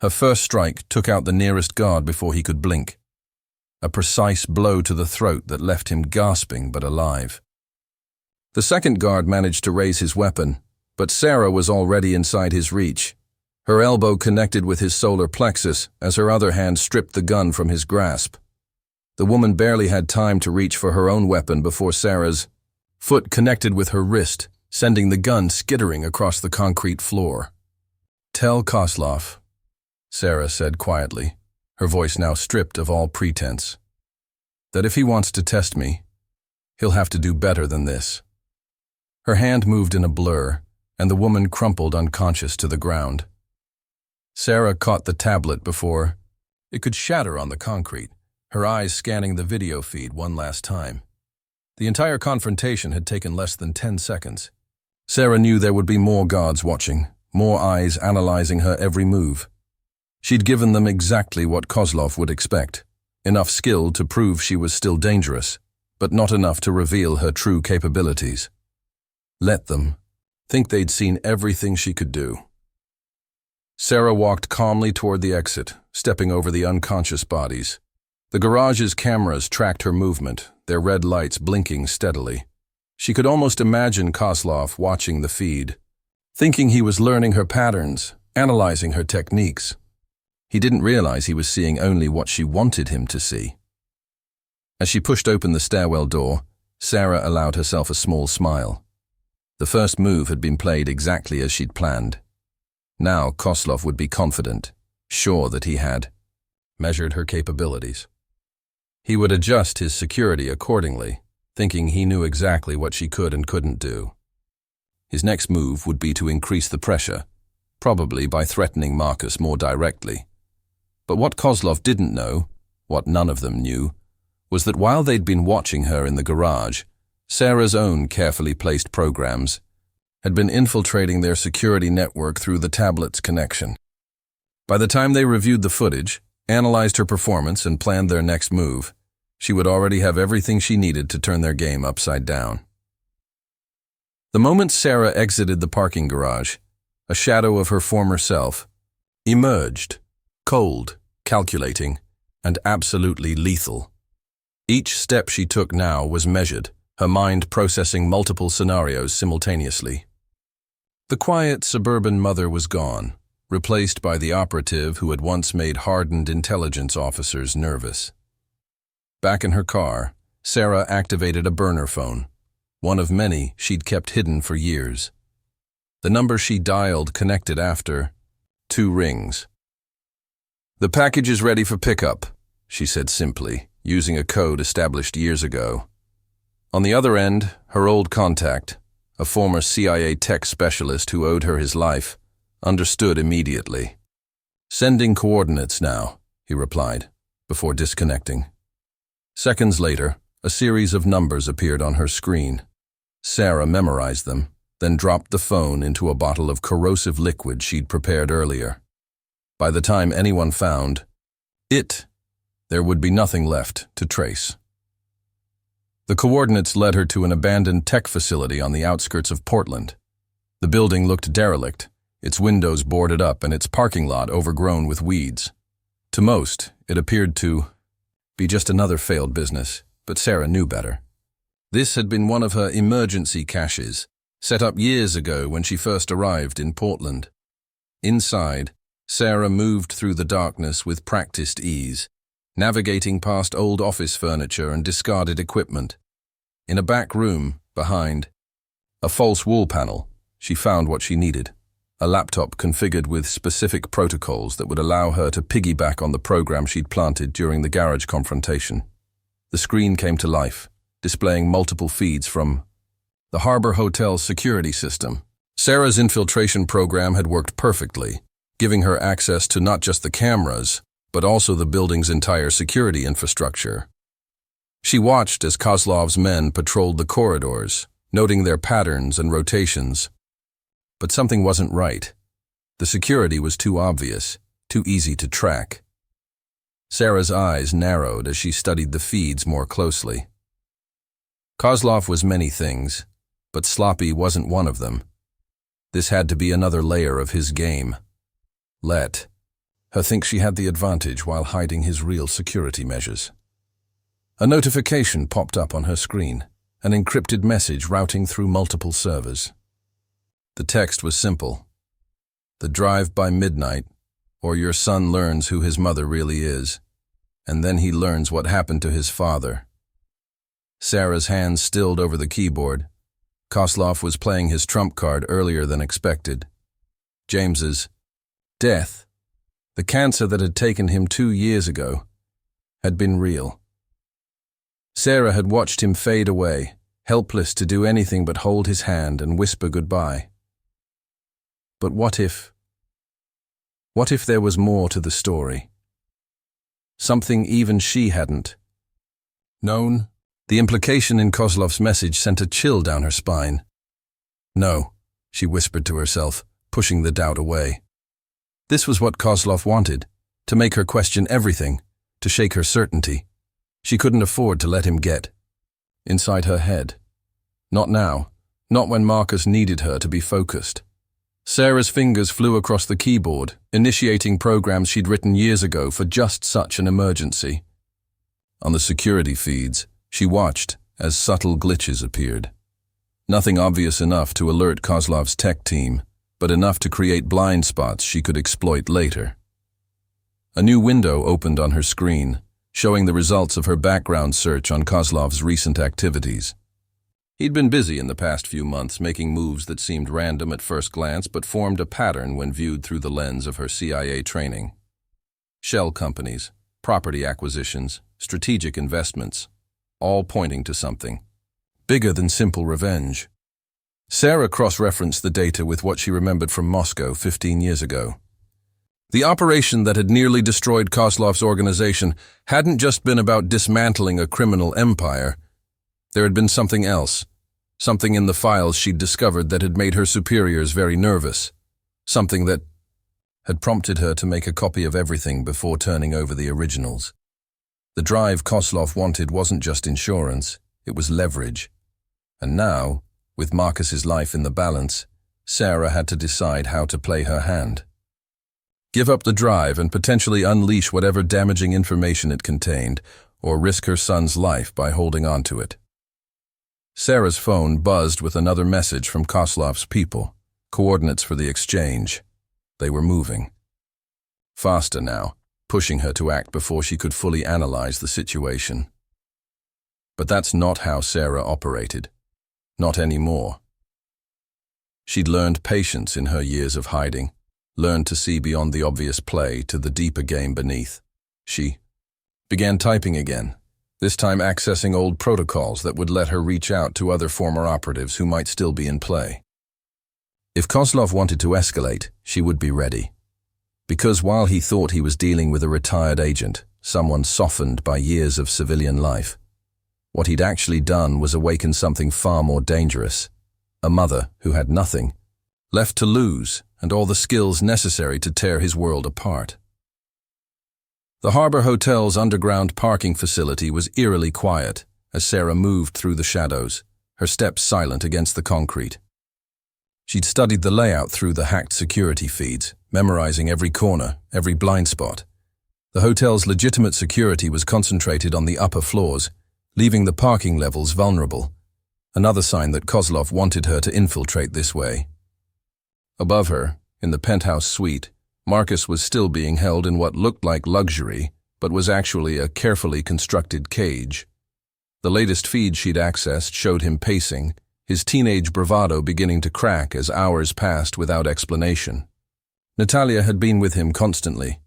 Her first strike took out the nearest guard before he could blink. A precise blow to the throat that left him gasping but alive. The second guard managed to raise his weapon, but Sarah was already inside his reach. Her elbow connected with his solar plexus as her other hand stripped the gun from his grasp. The woman barely had time to reach for her own weapon before Sarah's foot connected with her wrist, sending the gun skittering across the concrete floor. "Tell Kozlov," Sarah said quietly, her voice now stripped of all pretense, "that if he wants to test me, he'll have to do better than this." Her hand moved in a blur, and the woman crumpled unconscious to the ground. Sarah caught the tablet before it could shatter on the concrete, her eyes scanning the video feed one last time. The entire confrontation had taken less than 10 seconds. Sarah knew there would be more guards watching, more eyes analyzing her every move. She'd given them exactly what Kozlov would expect, enough skill to prove she was still dangerous, but not enough to reveal her true capabilities. Let them think they'd seen everything she could do. Sarah walked calmly toward the exit, stepping over the unconscious bodies. The garage's cameras tracked her movement, their red lights blinking steadily. She could almost imagine Kozlov watching the feed, thinking he was learning her patterns, analyzing her techniques. He didn't realize he was seeing only what she wanted him to see. As she pushed open the stairwell door, Sarah allowed herself a small smile. The first move had been played exactly as she'd planned. Now Kozlov would be confident, sure that he had measured her capabilities. He would adjust his security accordingly, thinking he knew exactly what she could and couldn't do. His next move would be to increase the pressure, probably by threatening Marcus more directly. But what Kozlov didn't know, what none of them knew, was that while they'd been watching her in the garage, Sarah's own carefully placed programs had been infiltrating their security network through the tablet's connection. By the time they reviewed the footage, analyzed her performance, and planned their next move, she would already have everything she needed to turn their game upside down. The moment Sarah exited the parking garage, a shadow of her former self emerged, cold, calculating, and absolutely lethal. Each step she took now was measured, her mind processing multiple scenarios simultaneously. The quiet suburban mother was gone, replaced by the operative who had once made hardened intelligence officers nervous. Back in her car, Sarah activated a burner phone, one of many she'd kept hidden for years. The number she dialed connected after 2 rings. "The package is ready for pickup," she said simply, using a code established years ago. On the other end, her old contact, a former CIA tech specialist who owed her his life, understood immediately. "Sending coordinates now," he replied, before disconnecting. Seconds later, a series of numbers appeared on her screen. Sarah memorized them, then dropped the phone into a bottle of corrosive liquid she'd prepared earlier. By the time anyone found it, there would be nothing left to trace. The coordinates led her to an abandoned tech facility on the outskirts of Portland. The building looked derelict, its windows boarded up and its parking lot overgrown with weeds. To most, it appeared to be just another failed business, but Sarah knew better. This had been one of her emergency caches, set up years ago when she first arrived in Portland. Inside, Sarah moved through the darkness with practiced ease, navigating past old office furniture and discarded equipment. In a back room, behind a false wall panel, she found what she needed, a laptop configured with specific protocols that would allow her to piggyback on the program she'd planted during the garage confrontation. The screen came to life, displaying multiple feeds from the Harbor Hotel's security system. Sarah's infiltration program had worked perfectly, giving her access to not just the cameras, but also the building's entire security infrastructure. She watched as Kozlov's men patrolled the corridors, noting their patterns and rotations. But something wasn't right. The security was too obvious, too easy to track. Sarah's eyes narrowed as she studied the feeds more closely. Kozlov was many things, but sloppy wasn't one of them. This had to be another layer of his game. Let her think she had the advantage while hiding his real security measures. A notification popped up on her screen, an encrypted message routing through multiple servers. The text was simple. "The drive by midnight, or your son learns who his mother really is, and then he learns what happened to his father." Sarah's hands stilled over the keyboard, Kozlov was playing his trump card earlier than expected. James's death, the cancer that had taken him 2 years ago, had been real. Sarah had watched him fade away, helpless to do anything but hold his hand and whisper goodbye. But what if there was more to the story? Something even she hadn't known? The implication in Kozlov's message sent a chill down her spine. No, she whispered to herself, pushing the doubt away. This was what Kozlov wanted, to make her question everything, to shake her certainty. She couldn't afford to let him get inside her head. Not now, not when Marcus needed her to be focused. Sarah's fingers flew across the keyboard, initiating programs she'd written years ago for just such an emergency. On the security feeds, she watched as subtle glitches appeared. Nothing obvious enough to alert Kozlov's tech team, but enough to create blind spots she could exploit later. A new window opened on her screen, showing the results of her background search on Kozlov's recent activities. He'd been busy in the past few months, making moves that seemed random at first glance but formed a pattern when viewed through the lens of her CIA training. Shell companies, property acquisitions, strategic investments, all pointing to something bigger than simple revenge. Sarah cross-referenced the data with what she remembered from Moscow 15 years ago. The operation that had nearly destroyed Kozlov's organization hadn't just been about dismantling a criminal empire. There had been something else, something in the files she'd discovered that had made her superiors very nervous, something that had prompted her to make a copy of everything before turning over the originals. The drive Kozlov wanted wasn't just insurance, it was leverage. And now, with Marcus's life in the balance, Sarah had to decide how to play her hand. Give up the drive and potentially unleash whatever damaging information it contained, or risk her son's life by holding on to it. Sarah's phone buzzed with another message from Kozlov's people, coordinates for the exchange. They were moving. Faster now, pushing her to act before she could fully analyze the situation. But that's not how Sarah operated. Not anymore. She'd learned patience in her years of hiding, learned to see beyond the obvious play to the deeper game beneath. She began typing again, this time accessing old protocols that would let her reach out to other former operatives who might still be in play. If Kozlov wanted to escalate, she would be ready. Because while he thought he was dealing with a retired agent, someone softened by years of civilian life, what he'd actually done was awaken something far more dangerous. A mother who had nothing left to lose and all the skills necessary to tear his world apart. The Harbor Hotel's underground parking facility was eerily quiet as Sarah moved through the shadows, her steps silent against the concrete. She'd studied the layout through the hacked security feeds, memorizing every corner, every blind spot. The hotel's legitimate security was concentrated on the upper floors, leaving the parking levels vulnerable, another sign that Kozlov wanted her to infiltrate this way. Above her, in the penthouse suite, Marcus was still being held in what looked like luxury, but was actually a carefully constructed cage. The latest feed she'd accessed showed him pacing, his teenage bravado beginning to crack as hours passed without explanation. Natalia had been with him constantly,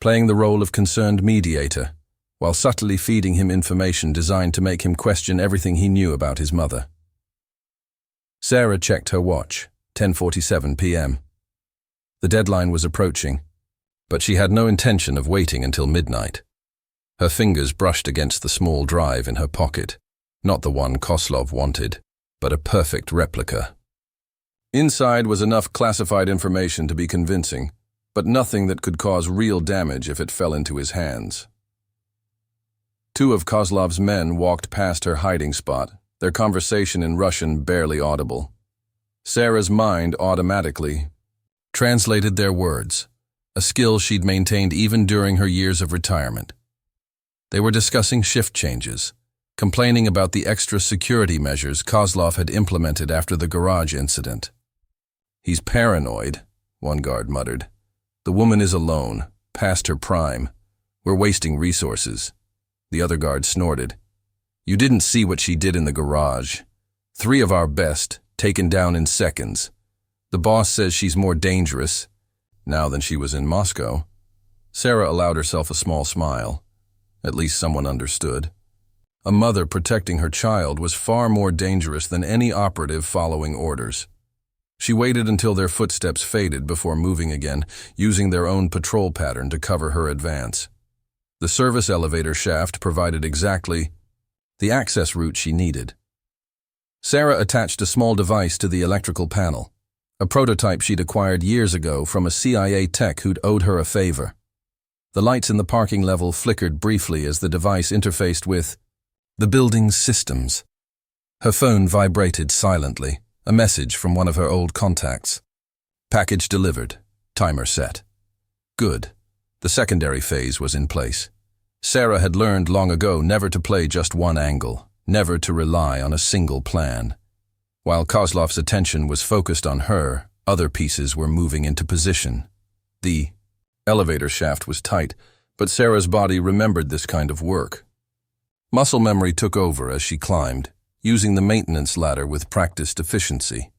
playing the role of concerned mediator, while subtly feeding him information designed to make him question everything he knew about his mother. Sarah checked her watch, 10:47 p.m. The deadline was approaching, but she had no intention of waiting until midnight. Her fingers brushed against the small drive in her pocket, not the one Kozlov wanted, but a perfect replica. Inside was enough classified information to be convincing, but nothing that could cause real damage if it fell into his hands. 2 of Kozlov's men walked past her hiding spot, their conversation in Russian barely audible. Sarah's mind automatically translated their words, a skill she'd maintained even during her years of retirement. They were discussing shift changes, complaining about the extra security measures Kozlov had implemented after the garage incident. "He's paranoid," one guard muttered. "The woman is alone, past her prime. We're wasting resources." The other guard snorted. "You didn't see what she did in the garage. 3 of our best, taken down in seconds. The boss says she's more dangerous now than she was in Moscow. Sarah allowed herself a small smile. At least someone understood. A mother protecting her child was far more dangerous than any operative following orders. She waited until their footsteps faded before moving again, using their own patrol pattern to cover her advance. The service elevator shaft provided exactly the access route she needed. Sarah attached a small device to the electrical panel, a prototype she'd acquired years ago from a CIA tech who'd owed her a favor. The lights in the parking level flickered briefly as the device interfaced with the building's systems. Her phone vibrated silently, a message from one of her old contacts. Package delivered. Timer set. Good. The secondary phase was in place. Sarah had learned long ago never to play just one angle, never to rely on a single plan. While Kozlov's attention was focused on her, other pieces were moving into position. The elevator shaft was tight, but Sarah's body remembered this kind of work. Muscle memory took over as she climbed, using the maintenance ladder with practiced efficiency.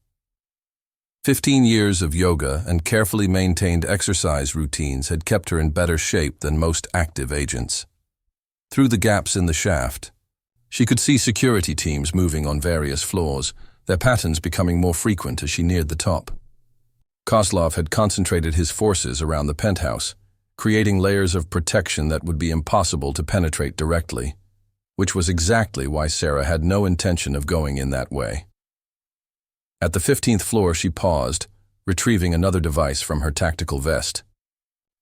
15 years of yoga and carefully maintained exercise routines had kept her in better shape than most active agents. Through the gaps in the shaft, she could see security teams moving on various floors, their patterns becoming more frequent as she neared the top. Kozlov had concentrated his forces around the penthouse, creating layers of protection that would be impossible to penetrate directly, which was exactly why Sarah had no intention of going in that way. At the 15th floor, she paused, retrieving another device from her tactical vest.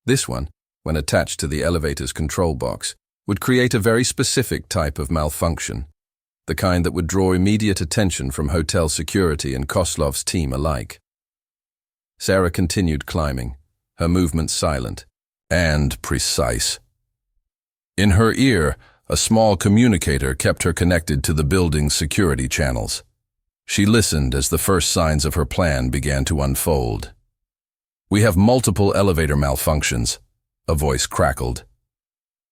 This one, when attached to the elevator's control box, would create a very specific type of malfunction, the kind that would draw immediate attention from hotel security and Kozlov's team alike. Sarah continued climbing, her movements silent and precise. In her ear, a small communicator kept her connected to the building's security channels. She listened as the first signs of her plan began to unfold. "We have multiple elevator malfunctions," a voice crackled.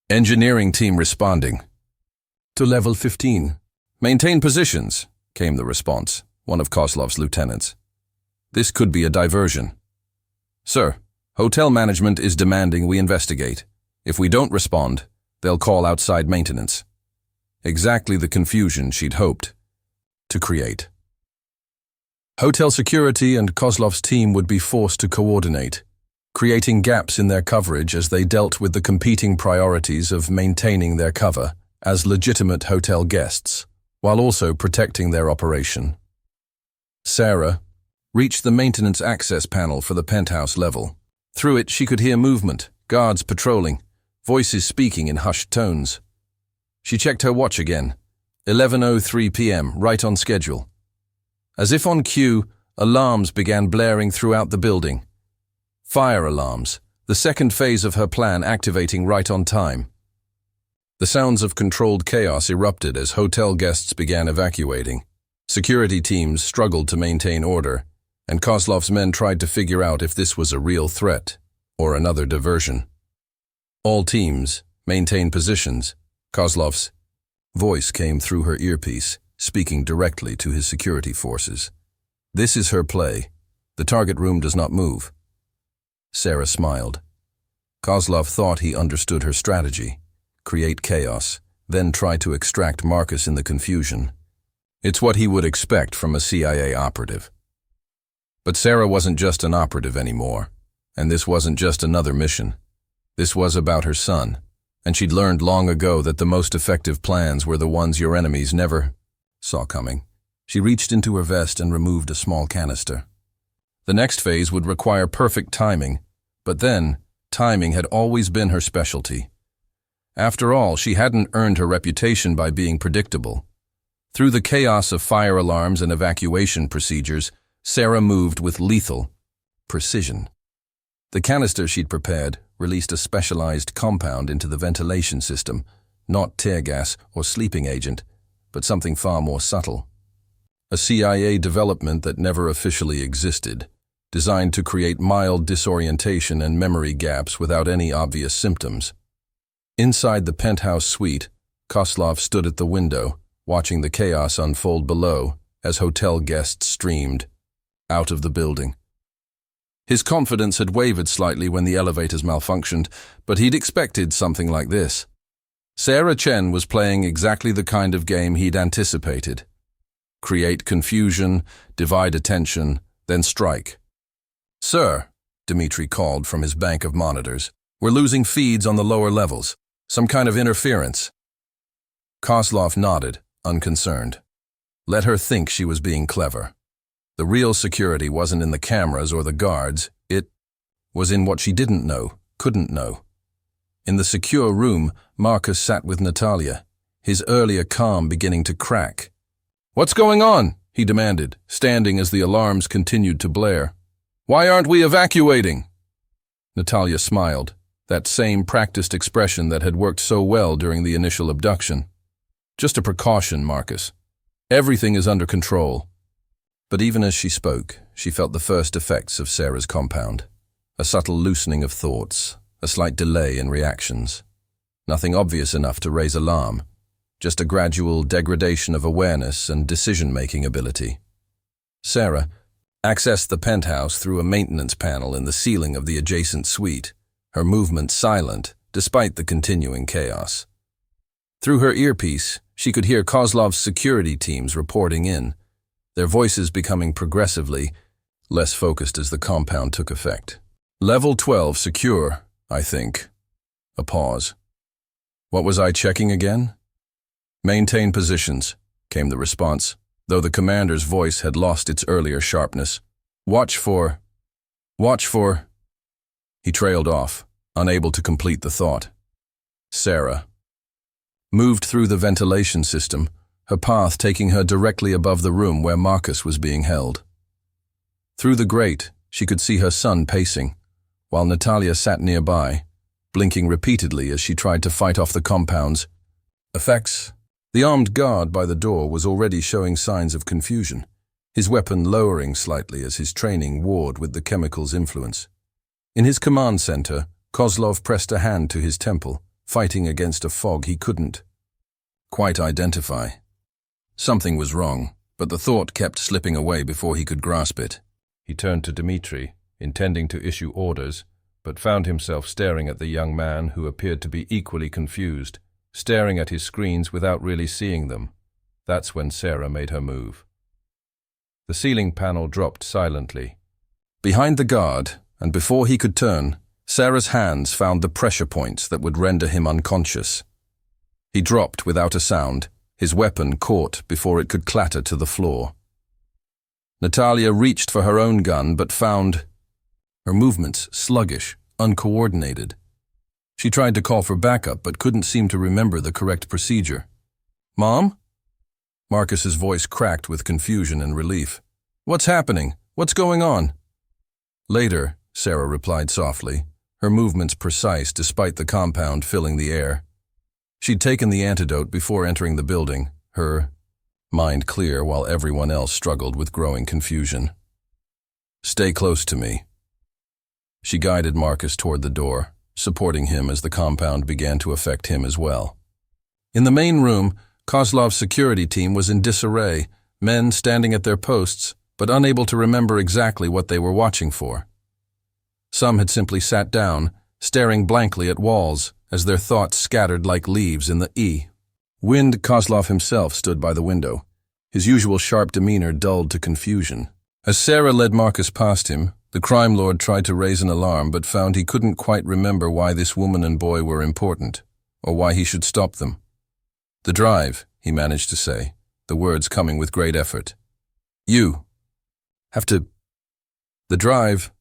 "Engineering team responding." "To level 15. Maintain positions," came the response, one of Kozlov's lieutenants. "This could be a diversion." "Sir, hotel management is demanding we investigate. If we don't respond, they'll call outside maintenance." Exactly the confusion she'd hoped to create. Hotel security and Kozlov's team would be forced to coordinate, creating gaps in their coverage as they dealt with the competing priorities of maintaining their cover as legitimate hotel guests, while also protecting their operation. Sarah reached the maintenance access panel for the penthouse level. Through it, she could hear movement, guards patrolling, voices speaking in hushed tones. She checked her watch again. 11:03 p.m., right on schedule. As if on cue, alarms began blaring throughout the building. Fire alarms, the second phase of her plan activating right on time. The sounds of controlled chaos erupted as hotel guests began evacuating. Security teams struggled to maintain order, and Kozlov's men tried to figure out if this was a real threat or another diversion. "All teams, maintain positions," Kozlov's voice came through her earpiece, speaking directly to his security forces. "This is her play. The target room does not move." Sarah smiled. Kozlov thought he understood her strategy: create chaos, then try to extract Marcus in the confusion. It's what he would expect from a CIA operative. But Sarah wasn't just an operative anymore, and this wasn't just another mission. This was about her son, and she'd learned long ago that the most effective plans were the ones your enemies never saw coming. She reached into her vest and removed a small canister. The next phase would require perfect timing, but then, timing had always been her specialty. After all, she hadn't earned her reputation by being predictable. Through the chaos of fire alarms and evacuation procedures, Sarah moved with lethal precision. The canister she'd prepared released a specialized compound into the ventilation system, not tear gas or sleeping agent, but something far more subtle. A CIA development that never officially existed, designed to create mild disorientation and memory gaps without any obvious symptoms. Inside the penthouse suite, Kozlov stood at the window, watching the chaos unfold below as hotel guests streamed out of the building. His confidence had wavered slightly when the elevators malfunctioned, but he'd expected something like this. Sarah Chen was playing exactly the kind of game he'd anticipated. Create confusion, divide attention, then strike. "Sir," Dmitri called from his bank of monitors, "we're losing feeds on the lower levels. Some kind of interference." Kozlov nodded, unconcerned. Let her think she was being clever. The real security wasn't in the cameras or the guards, it was in what she didn't know, couldn't know. In the secure room, Marcus sat with Natalia, his earlier calm beginning to crack. "What's going on?" he demanded, standing as the alarms continued to blare. "Why aren't we evacuating?" Natalia smiled, that same practiced expression that had worked so well during the initial abduction. "Just a precaution, Marcus. Everything is under control." But even as she spoke, she felt the first effects of Sarah's compound. A subtle loosening of thoughts, a slight delay in reactions. Nothing obvious enough to raise alarm, just a gradual degradation of awareness and decision-making ability. Sarah accessed the penthouse through a maintenance panel in the ceiling of the adjacent suite, her movements silent despite the continuing chaos. Through her earpiece, she could hear Kozlov's security teams reporting in, their voices becoming progressively less focused as the compound took effect. "Level 12 secure, I think." A pause. "What was I checking again?" "Maintain positions," came the response, though the commander's voice had lost its earlier sharpness. Watch for... He trailed off, unable to complete the thought. Sarah moved through the ventilation system, her path taking her directly above the room where Marcus was being held. Through the grate, she could see her son pacing, while Natalia sat nearby, blinking repeatedly as she tried to fight off the compound's effects. The armed guard by the door was already showing signs of confusion, his weapon lowering slightly as his training warred with the chemical's influence. In his command center, Kozlov pressed a hand to his temple, fighting against a fog he couldn't quite identify. Something was wrong, but the thought kept slipping away before he could grasp it. He turned to Dmitri, intending to issue orders, but found himself staring at the young man who appeared to be equally confused, staring at his screens without really seeing them. That's when Sarah made her move. The ceiling panel dropped silently. Behind the guard, and before he could turn, Sarah's hands found the pressure points that would render him unconscious. He dropped without a sound, his weapon caught before it could clatter to the floor. Natalia reached for her own gun but found her movements sluggish, uncoordinated. She tried to call for backup but couldn't seem to remember the correct procedure. "Mom?" Marcus's voice cracked with confusion and relief. "What's happening? What's going on?" "Later," Sarah replied softly, her movements precise despite the compound filling the air. She'd taken the antidote before entering the building, her mind clear while everyone else struggled with growing confusion. "Stay close to me." She guided Marcus toward the door, supporting him as the compound began to affect him as well. In the main room, Kozlov's security team was in disarray, men standing at their posts, but unable to remember exactly what they were watching for. Some had simply sat down, staring blankly at walls, as their thoughts scattered like leaves in the wind. Kozlov himself stood by the window, his usual sharp demeanor dulled to confusion. As Sarah led Marcus past him, the crime lord tried to raise an alarm but found he couldn't quite remember why this woman and boy were important, or why he should stop them. "The drive," he managed to say, the words coming with great effort. "You have to... the drive..."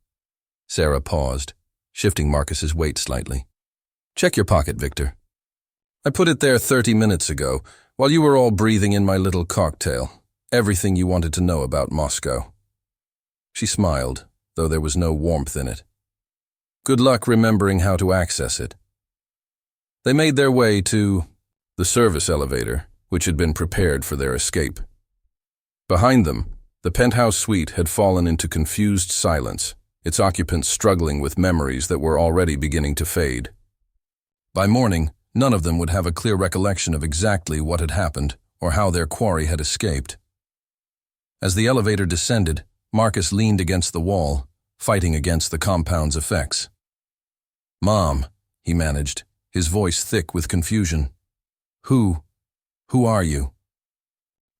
Sarah paused, shifting Marcus's weight slightly. "Check your pocket, Victor. I put it there 30 minutes ago, while you were all breathing in my little cocktail. Everything you wanted to know about Moscow." She smiled, though there was no warmth in it. "Good luck remembering how to access it." They made their way to the service elevator, which had been prepared for their escape. Behind them, the penthouse suite had fallen into confused silence, its occupants struggling with memories that were already beginning to fade. By morning, none of them would have a clear recollection of exactly what had happened or how their quarry had escaped. As the elevator descended, Marcus leaned against the wall, fighting against the compound's effects. "Mom," he managed, his voice thick with confusion. Who are you?"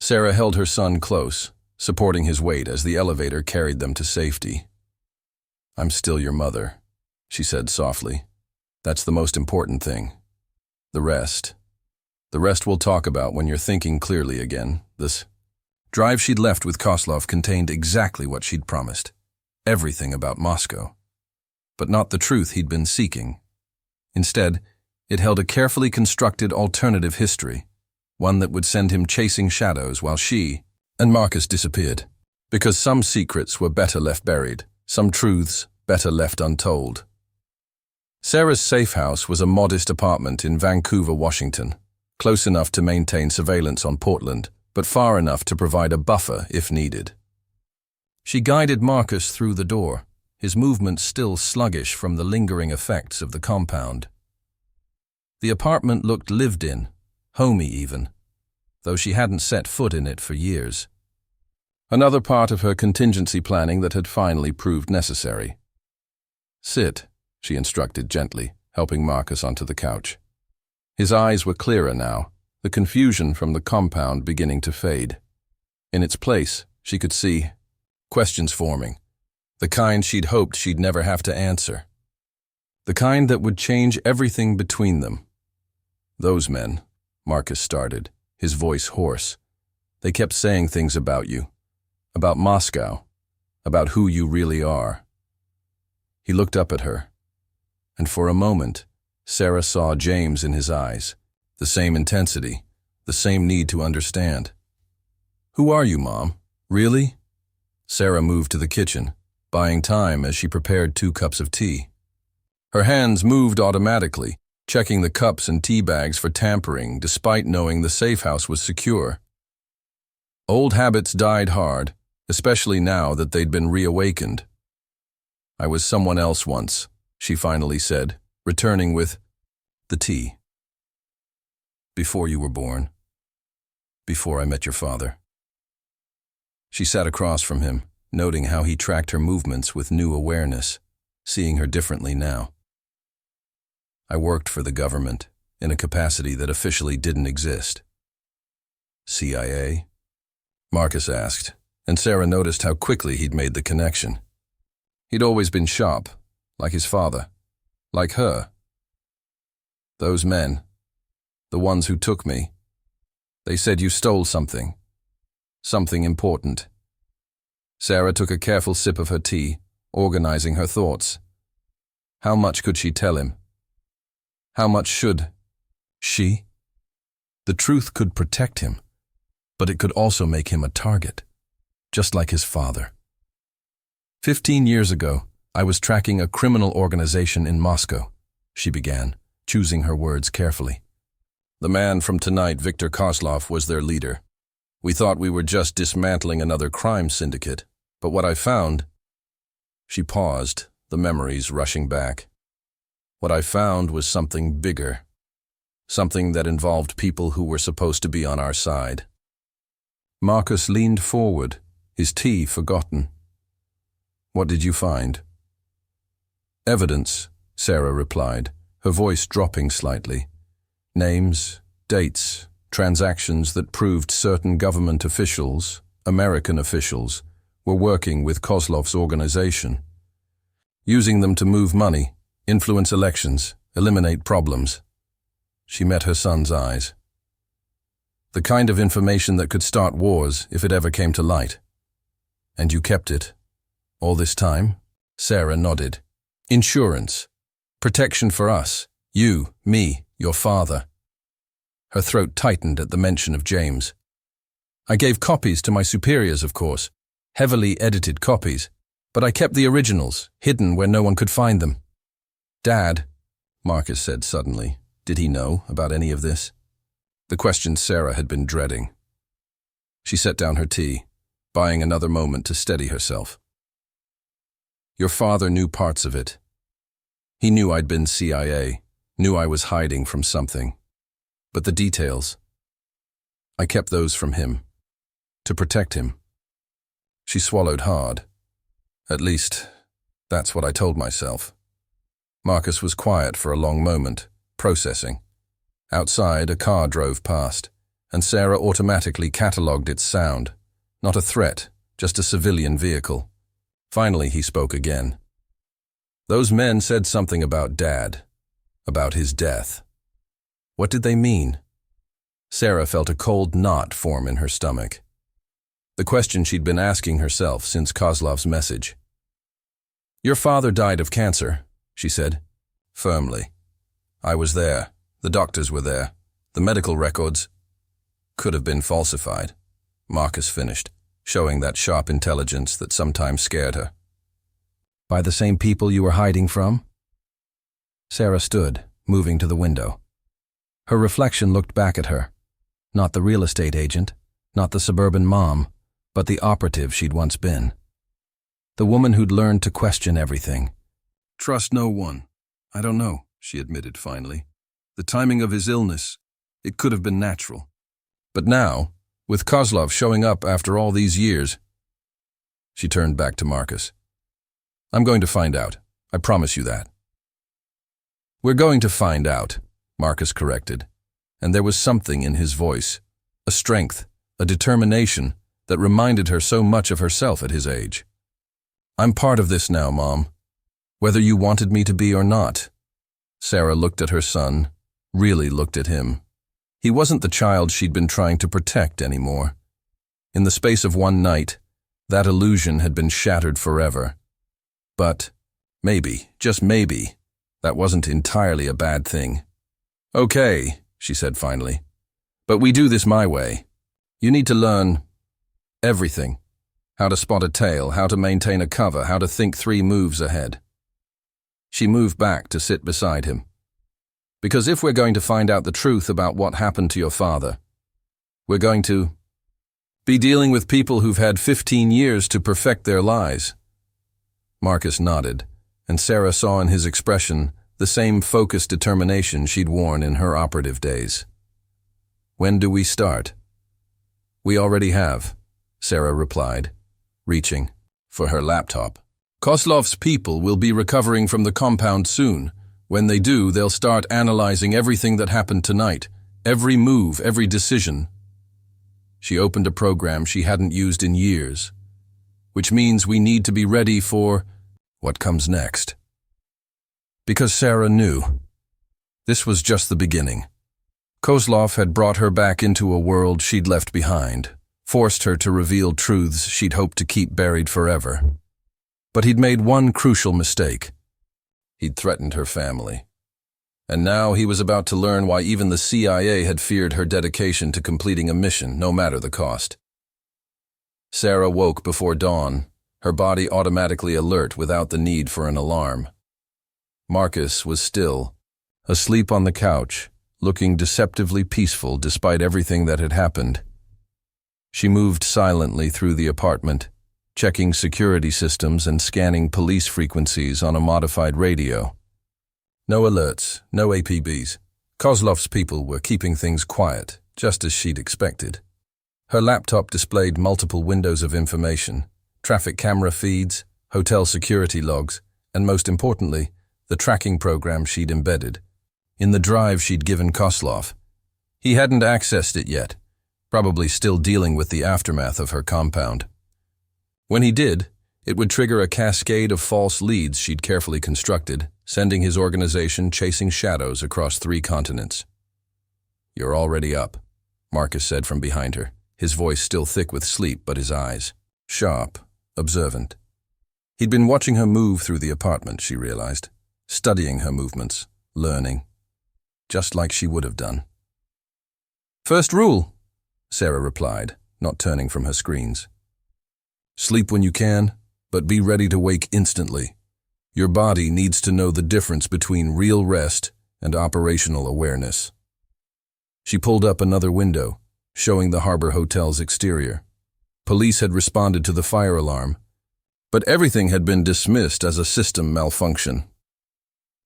Sarah held her son close, supporting his weight as the elevator carried them to safety. "I'm still your mother," she said softly. "That's the most important thing. The rest we'll talk about when you're thinking clearly again." This drive she'd left with Kozlov contained exactly what she'd promised. Everything about Moscow. But not the truth he'd been seeking. Instead, it held a carefully constructed alternative history, one that would send him chasing shadows while she and Marcus disappeared. Because some secrets were better left buried, some truths better left untold. Sarah's safe house was a modest apartment in Vancouver, Washington, close enough to maintain surveillance on Portland, but far enough to provide a buffer if needed. She guided Marcus through the door, his movements still sluggish from the lingering effects of the compound. The apartment looked lived in, homey even, though she hadn't set foot in it for years. Another part of her contingency planning that had finally proved necessary. "Sit," she instructed gently, helping Marcus onto the couch. His eyes were clearer now, the confusion from the compound beginning to fade. In its place, she could see questions forming, the kind she'd hoped she'd never have to answer. The kind that would change everything between them. "Those men," Marcus started, his voice hoarse. "They kept saying things about you. About Moscow. About who you really are." He looked up at her, and for a moment, Sarah saw James in his eyes, the same intensity, the same need to understand. "Who are you, Mom? Really?" Sarah moved to the kitchen, buying time as she prepared 2 cups of tea. Her hands moved automatically, checking the cups and tea bags for tampering despite knowing the safe house was secure. Old habits died hard, especially now that they'd been reawakened. "I was someone else once," she finally said, returning with the tea. "Before you were born. Before I met your father." She sat across from him, noting how he tracked her movements with new awareness, seeing her differently now. "I worked for the government, in a capacity that officially didn't exist." "CIA?" Marcus asked, and Sarah noticed how quickly he'd made the connection. He'd always been sharp, like his father, like her. "Those men, the ones who took me, they said you stole something. Something important." Sarah took a careful sip of her tea, organizing her thoughts. How much could she tell him? How much should she? The truth could protect him, but it could also make him a target, just like his father. 15 years ago, I was tracking a criminal organization in Moscow, she began, choosing her words carefully. The man from tonight, Viktor Kozlov, was their leader. We thought we were just dismantling another crime syndicate, but what I found... She paused, the memories rushing back. What I found was something bigger. Something that involved people who were supposed to be on our side. Marcus leaned forward, his tea forgotten. "What did you find?" "Evidence," Sarah replied, her voice dropping slightly. "Names, dates, transactions that proved certain government officials, American officials, were working with Kozlov's organization. Using them to move money, influence elections, eliminate problems." She met her son's eyes. "The kind of information that could start wars if it ever came to light. And you kept it? All this time?" Sarah nodded. "Insurance. Protection for us. You, me, your father." Her throat tightened at the mention of James. "I gave copies to my superiors, of course. Heavily edited copies. But I kept the originals, hidden where no one could find them." "Dad," Marcus said suddenly, did he know about any of this? The question Sarah had been dreading. She set down her tea, buying another moment to steady herself. "Your father knew parts of it. He knew I'd been CIA, knew I was hiding from something. But the details, I kept those from him. To protect him. She swallowed hard. At least, that's what I told myself. Marcus was quiet for a long moment, processing. Outside, a car drove past, and Sarah automatically catalogued its sound. Not a threat, just a civilian vehicle. Finally, he spoke again. Those men said something about Dad, about his death. What did they mean? Sarah felt a cold knot form in her stomach. The question she'd been asking herself since Kozlov's message. "Your father died of cancer," she said, firmly. "I was there. The doctors were there. The medical records could have been falsified," Marcus finished, showing that sharp intelligence that sometimes scared her. "By the same people you were hiding from?" Sarah stood, moving to the window. Her reflection looked back at her. Not the real estate agent, not the suburban mom, but the operative she'd once been. The woman who'd learned to question everything. "Trust no one. I don't know," she admitted finally. "The timing of his illness, it could have been natural. But now, with Kozlov showing up after all these years..." She turned back to Marcus. "I'm going to find out. I promise you that." "We're going to find out," Marcus corrected, and there was something in his voice, a strength, a determination that reminded her so much of herself at his age. "I'm part of this now, Mom. Whether you wanted me to be or not." Sarah looked at her son, really looked at him. He wasn't the child she'd been trying to protect anymore. In the space of one night, that illusion had been shattered forever. But maybe, just maybe, that wasn't entirely a bad thing. "Okay," she said finally, "but we do this my way. You need to learn everything. How to spot a tail, how to maintain a cover, how to think 3 moves ahead." She moved back to sit beside him. "Because if we're going to find out the truth about what happened to your father, we're going to be dealing with people who've had 15 years to perfect their lies." Marcus nodded, and Sarah saw in his expression the same focused determination she'd worn in her operative days. "When do we start?" "We already have," Sarah replied, reaching for her laptop. "Kozlov's people will be recovering from the compound soon. When they do, they'll start analyzing everything that happened tonight, every move, every decision." She opened a program she hadn't used in years, which means we need to be ready for what comes next. Because Sarah knew. This was just the beginning. Kozlov had brought her back into a world she'd left behind, forced her to reveal truths she'd hoped to keep buried forever. But he'd made one crucial mistake. He'd threatened her family. And now he was about to learn why even the CIA had feared her dedication to completing a mission, no matter the cost. Sarah woke before dawn, her body automatically alert without the need for an alarm. Marcus was still, asleep on the couch, looking deceptively peaceful despite everything that had happened. She moved silently through the apartment, checking security systems and scanning police frequencies on a modified radio. No alerts, no APBs. Kozlov's people were keeping things quiet, just as she'd expected. Her laptop displayed multiple windows of information, traffic camera feeds, hotel security logs, and most importantly, the tracking program she'd embedded in the drive she'd given Kozlov. He hadn't accessed it yet, probably still dealing with the aftermath of her compound. When he did, it would trigger a cascade of false leads she'd carefully constructed, sending his organization chasing shadows across 3 continents. "You're already up," Marcus said from behind her, his voice still thick with sleep but his eyes sharp, observant. He'd been watching her move through the apartment, she realized, studying her movements, learning, just like she would have done. "First rule," Sarah replied, not turning from her screens. "Sleep when you can, but be ready to wake instantly. Your body needs to know the difference between real rest and operational awareness." She pulled up another window, showing the Harbor Hotel's exterior. Police had responded to the fire alarm, but everything had been dismissed as a system malfunction.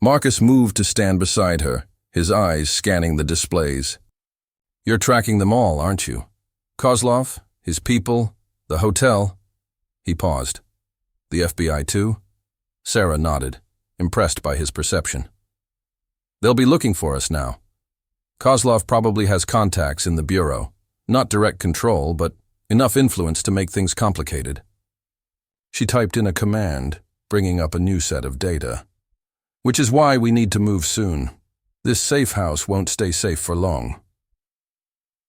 Marcus moved to stand beside her, his eyes scanning the displays. "You're tracking them all, aren't you? Kozlov, his people, the hotel." He paused. The FBI too? Sarah nodded, impressed by his perception. They'll be looking for us now. Kozlov probably has contacts in the Bureau. Not direct control, but enough influence to make things complicated. She typed in a command, bringing up a new set of data. Which is why we need to move soon. This safe house won't stay safe for long.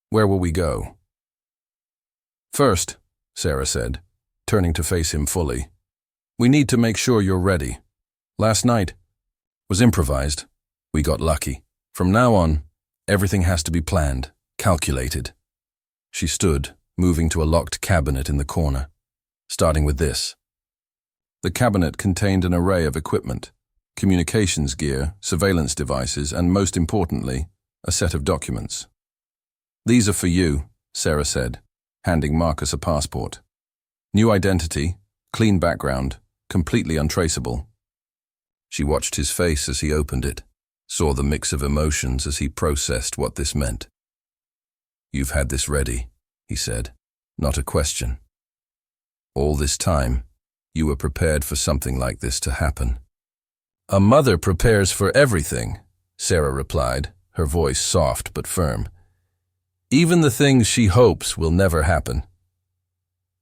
Where will we go? First, Sarah said, turning to face him fully, we need to make sure you're ready. Last night was improvised. We got lucky. From now on, everything has to be planned, calculated. She stood, moving to a locked cabinet in the corner, starting with this. The cabinet contained an array of equipment, communications gear, surveillance devices, and most importantly, a set of documents. These are for you, Sarah said, handing Marcus a passport. New identity, clean background, completely untraceable. She watched his face as he opened it, saw the mix of emotions as he processed what this meant. You've had this ready, he said, not a question. All this time, you were prepared for something like this to happen. A mother prepares for everything, Sarah replied, her voice soft but firm. Even the things she hopes will never happen.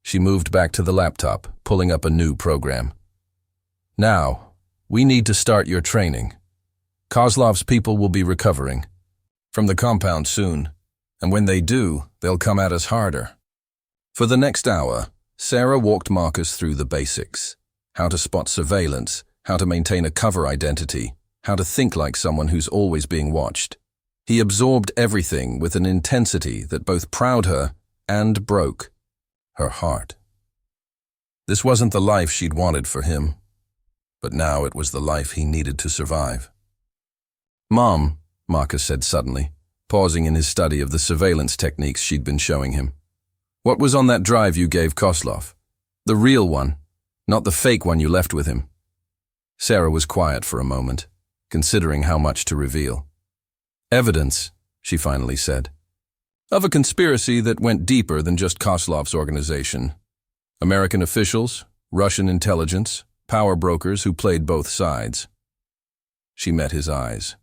She moved back to the laptop, pulling up a new program. Now, we need to start your training. Kozlov's people will be recovering from the compound soon, and when they do, they'll come at us harder. For the next hour, Sarah walked Marcus through the basics. How to spot surveillance, how to maintain a cover identity, how to think like someone who's always being watched. He absorbed everything with an intensity that both proud her and broke her heart. This wasn't the life she'd wanted for him, but now it was the life he needed to survive. Mom, Marcus said suddenly, pausing in his study of the surveillance techniques she'd been showing him. What was on that drive you gave Kozlov? The real one, not the fake one you left with him. Sarah was quiet for a moment, considering how much to reveal. Evidence, she finally said, of a conspiracy that went deeper than just Kozlov's organization. American officials, Russian intelligence, power brokers who played both sides. She met his eyes.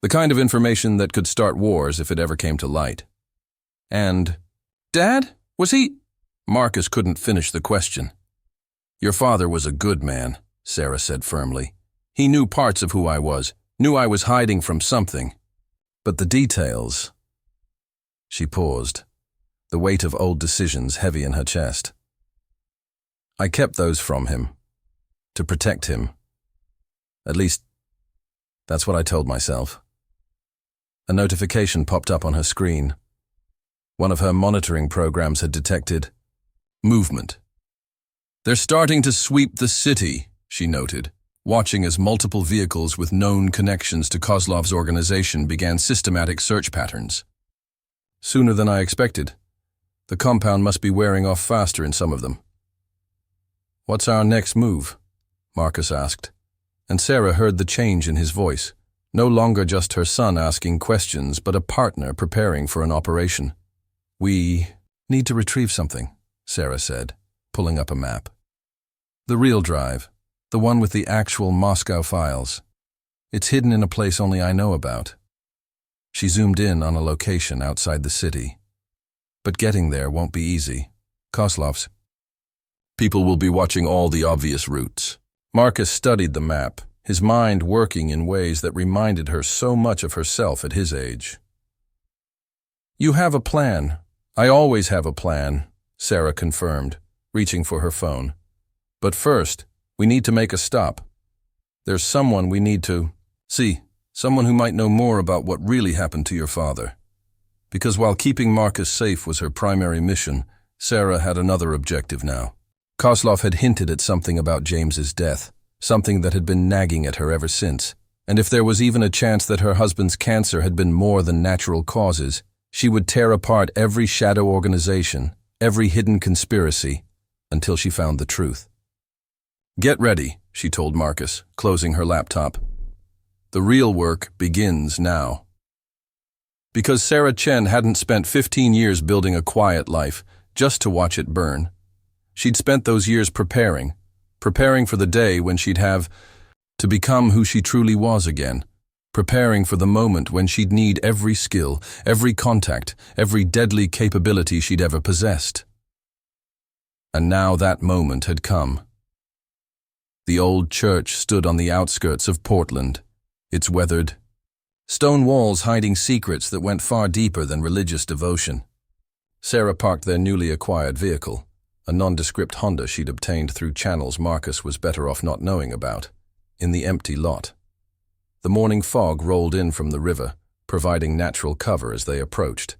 The kind of information that could start wars if it ever came to light. And, Dad, was he? Marcus couldn't finish the question. Your father was a good man, Sarah said firmly. He knew parts of who I was, knew I was hiding from something. But the details... She paused, the weight of old decisions heavy in her chest. I kept those from him, to protect him. At least, that's what I told myself. A notification popped up on her screen. One of her monitoring programs had detected movement. They're starting to sweep the city, she noted, watching as multiple vehicles with known connections to Kozlov's organization began systematic search patterns. Sooner than I expected. The compound must be wearing off faster in some of them. What's our next move? Marcus asked, and Sarah heard the change in his voice. No longer just her son asking questions, but a partner preparing for an operation. We need to retrieve something, Sarah said, pulling up a map. The real drive, the one with the actual Moscow files. It's hidden in a place only I know about. She zoomed in on a location outside the city. But getting there won't be easy. Kozlov's. People will be watching all the obvious routes. Marcus studied the map, his mind working in ways that reminded her so much of herself at his age. You have a plan. I always have a plan, Sarah confirmed, reaching for her phone. But first, we need to make a stop. There's someone we need to see, someone who might know more about what really happened to your father. Because while keeping Marcus safe was her primary mission, Sarah had another objective now. Kozlov had hinted at something about James's death, something that had been nagging at her ever since. And if there was even a chance that her husband's cancer had been more than natural causes, she would tear apart every shadow organization, every hidden conspiracy, until she found the truth. Get ready, she told Marcus, closing her laptop. The real work begins now. Because Sarah Chen hadn't spent 15 years building a quiet life just to watch it burn. She'd spent those years preparing for the day when she'd have to become who she truly was again, preparing for the moment when she'd need every skill, every contact, every deadly capability she'd ever possessed. And now that moment had come. The old church stood on the outskirts of Portland, its weathered stone walls hiding secrets that went far deeper than religious devotion. Sarah parked their newly acquired vehicle, a nondescript Honda she'd obtained through channels Marcus was better off not knowing about, in the empty lot. The morning fog rolled in from the river, providing natural cover as they approached.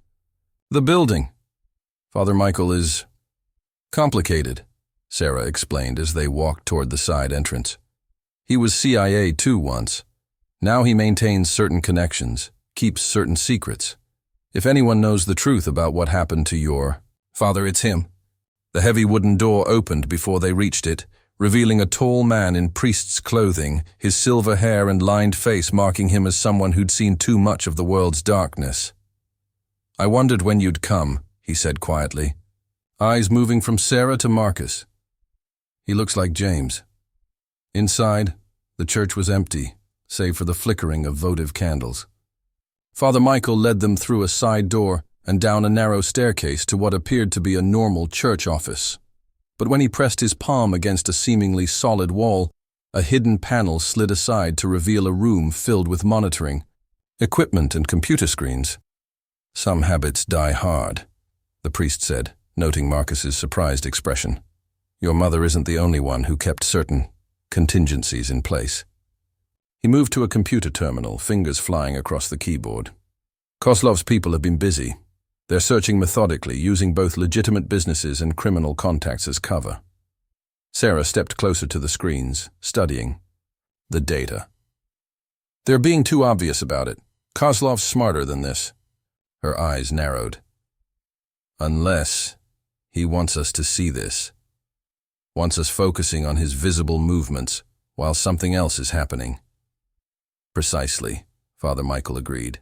The building, Father Michael, is complicated, Sarah explained as they walked toward the side entrance. He was CIA too once. Now he maintains certain connections, keeps certain secrets. If anyone knows the truth about what happened to your father, it's him. The heavy wooden door opened before they reached it, revealing a tall man in priest's clothing, his silver hair and lined face marking him as someone who'd seen too much of the world's darkness. I wondered when you'd come, he said quietly, eyes moving from Sarah to Marcus. He looks like James. Inside, the church was empty, save for the flickering of votive candles. Father Michael led them through a side door and down a narrow staircase to what appeared to be a normal church office. But when he pressed his palm against a seemingly solid wall, a hidden panel slid aside to reveal a room filled with monitoring, equipment and computer screens. Some habits die hard, the priest said, noting Marcus's surprised expression. Your mother isn't the only one who kept certain contingencies in place. He moved to a computer terminal, fingers flying across the keyboard. Kozlov's people have been busy. They're searching methodically, using both legitimate businesses and criminal contacts as cover. Sarah stepped closer to the screens, studying the data. They're being too obvious about it. Kozlov's smarter than this. Her eyes narrowed. Unless he wants us to see this. Wants us focusing on his visible movements while something else is happening. Precisely, Father Michael agreed.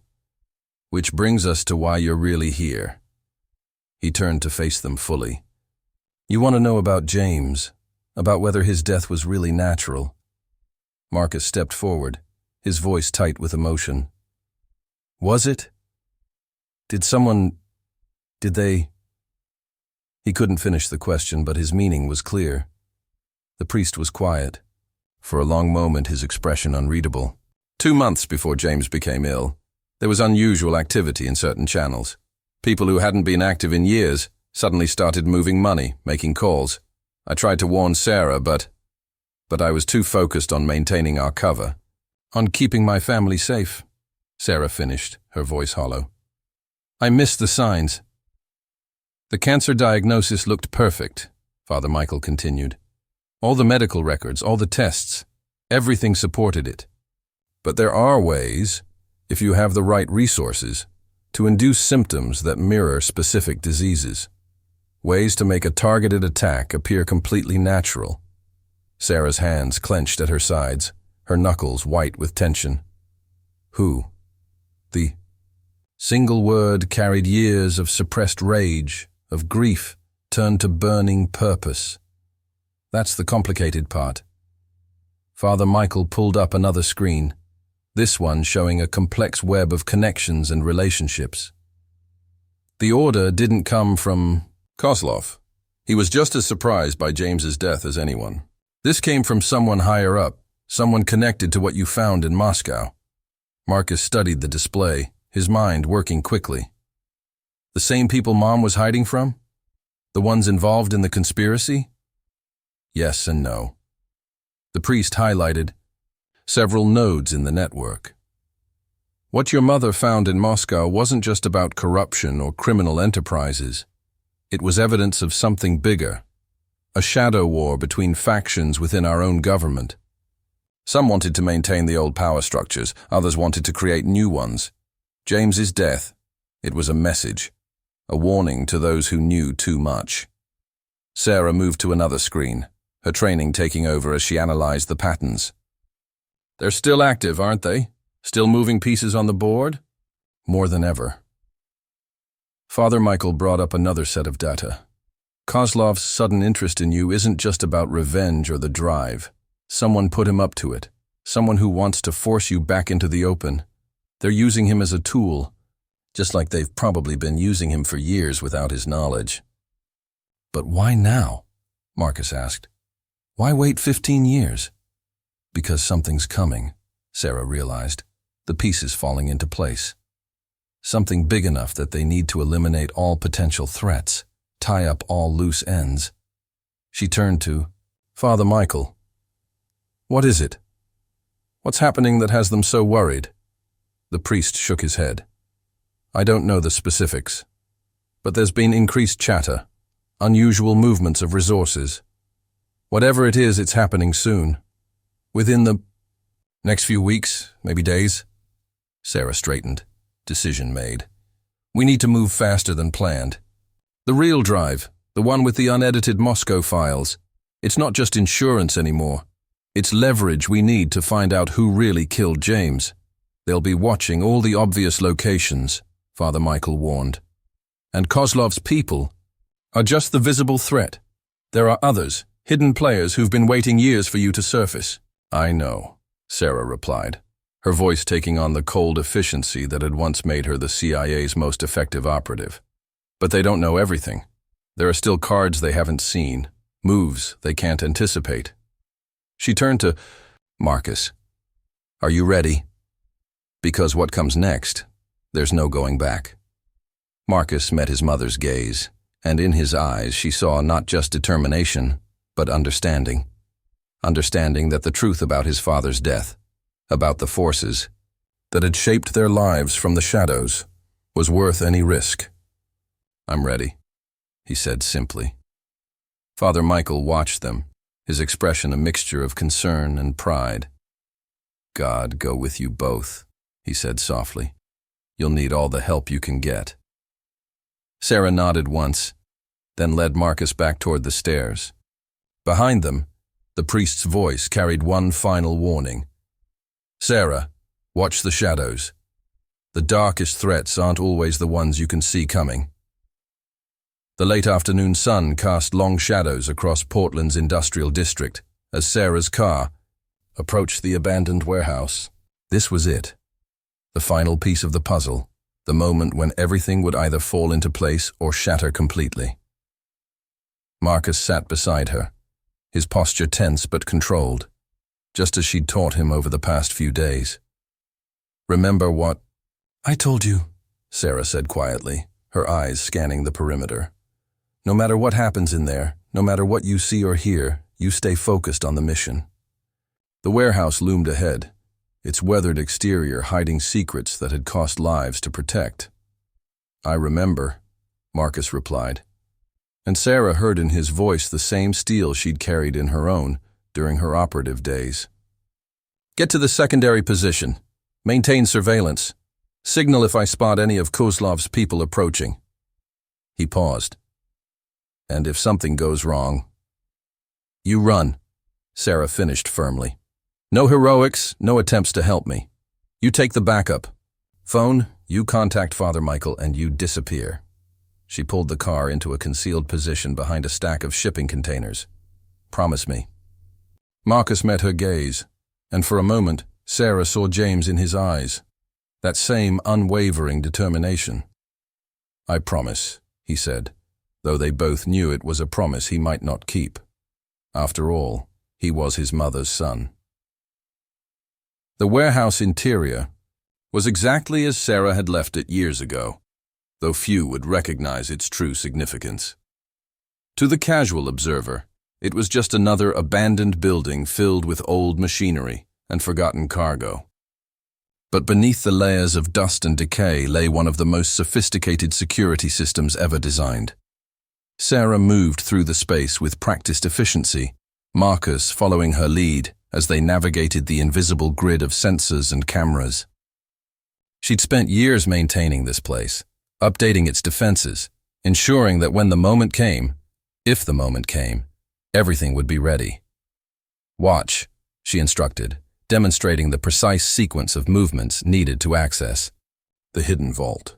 Which brings us to why you're really here. He turned to face them fully. You want to know about James, about whether his death was really natural. Marcus stepped forward, his voice tight with emotion. Was it? Did they? He couldn't finish the question, but his meaning was clear. The priest was quiet. For a long moment, his expression unreadable. 2 months before James became ill, there was unusual activity in certain channels. People who hadn't been active in years suddenly started moving money, making calls. I tried to warn Sarah, but I was too focused on maintaining our cover, on keeping my family safe. Sarah finished, her voice hollow. I missed the signs. The cancer diagnosis looked perfect, Father Michael continued. All the medical records, all the tests, everything supported it. But there are ways, if you have the right resources, to induce symptoms that mirror specific diseases. Ways to make a targeted attack appear completely natural. Sarah's hands clenched at her sides, her knuckles white with tension. Who? The single word carried years of suppressed rage, of grief, turned to burning purpose. That's the complicated part. Father Michael pulled up another screen, this one showing a complex web of connections and relationships. The order didn't come from Kozlov. He was just as surprised by James's death as anyone. This came from someone higher up, someone connected to what you found in Moscow. Marcus studied the display, his mind working quickly. The same people Mom was hiding from? The ones involved in the conspiracy? Yes and no. The priest highlighted several nodes in the network. What your mother found in Moscow wasn't just about corruption or criminal enterprises. It was evidence of something bigger, a shadow war between factions within our own government. Some wanted to maintain the old power structures, others wanted to create new ones. James's death, it was a message, a warning to those who knew too much. Sarah moved to another screen, her training taking over as she analyzed the patterns. They're still active, aren't they? Still moving pieces on the board? More than ever. Father Michael brought up another set of data. Kozlov's sudden interest in you isn't just about revenge or the drive. Someone put him up to it. Someone who wants to force you back into the open. They're using him as a tool, just like they've probably been using him for years without his knowledge. But why now? Marcus asked. Why wait 15 years? Because something's coming, Sarah realized, the pieces falling into place. Something big enough that they need to eliminate all potential threats, tie up all loose ends. She turned to Father Michael. What is it? What's happening that has them so worried? The priest shook his head. I don't know the specifics, but there's been increased chatter, unusual movements of resources. Whatever it is, it's happening soon. Within the next few weeks, maybe days. Sarah straightened. Decision made. We need to move faster than planned. The real drive, the one with the unedited Moscow files, it's not just insurance anymore. It's leverage we need to find out who really killed James. They'll be watching all the obvious locations, Father Michael warned. And Kozlov's people are just the visible threat. There are others, hidden players who've been waiting years for you to surface. I know, Sarah replied, her voice taking on the cold efficiency that had once made her the CIA's most effective operative. But they don't know everything. There are still cards they haven't seen, moves they can't anticipate. She turned to Marcus. Are you ready? Because what comes next, there's no going back. Marcus met his mother's gaze, and in his eyes she saw not just determination, but understanding. Understanding that the truth about his father's death, about the forces that had shaped their lives from the shadows, was worth any risk. I'm ready, he said simply. Father Michael watched them, his expression a mixture of concern and pride. God go with you both, he said softly. You'll need all the help you can get. Sarah nodded once, then led Marcus back toward the stairs. Behind them, the priest's voice carried one final warning. Sarah, watch the shadows. The darkest threats aren't always the ones you can see coming. The late afternoon sun cast long shadows across Portland's industrial district as Sarah's car approached the abandoned warehouse. This was it. The final piece of the puzzle, the moment when everything would either fall into place or shatter completely. Marcus sat beside her, his posture tense but controlled, just as she'd taught him over the past few days. Remember what I told you, Sarah said quietly, her eyes scanning the perimeter. No matter what happens in there, no matter what you see or hear, you stay focused on the mission. The warehouse loomed ahead, its weathered exterior hiding secrets that had cost lives to protect. I remember, Marcus replied. And Sarah heard in his voice the same steel she'd carried in her own during her operative days. Get to the secondary position. Maintain surveillance. Signal if I spot any of Kozlov's people approaching. He paused. And if something goes wrong, you run, Sarah finished firmly. No heroics, no attempts to help me. You take the backup. Phone, you contact Father Michael, and you disappear. She pulled the car into a concealed position behind a stack of shipping containers. Promise me. Marcus met her gaze, and for a moment, Sarah saw James in his eyes. That same unwavering determination. I promise, he said, though they both knew it was a promise he might not keep. After all, he was his mother's son. The warehouse interior was exactly as Sarah had left it years ago, though few would recognize its true significance. To the casual observer, it was just another abandoned building filled with old machinery and forgotten cargo. But beneath the layers of dust and decay lay one of the most sophisticated security systems ever designed. Sarah moved through the space with practiced efficiency, Marcus following her lead as they navigated the invisible grid of sensors and cameras. She'd spent years maintaining this place, updating its defenses, ensuring that when the moment came, if the moment came, everything would be ready. Watch, she instructed, demonstrating the precise sequence of movements needed to access the hidden vault.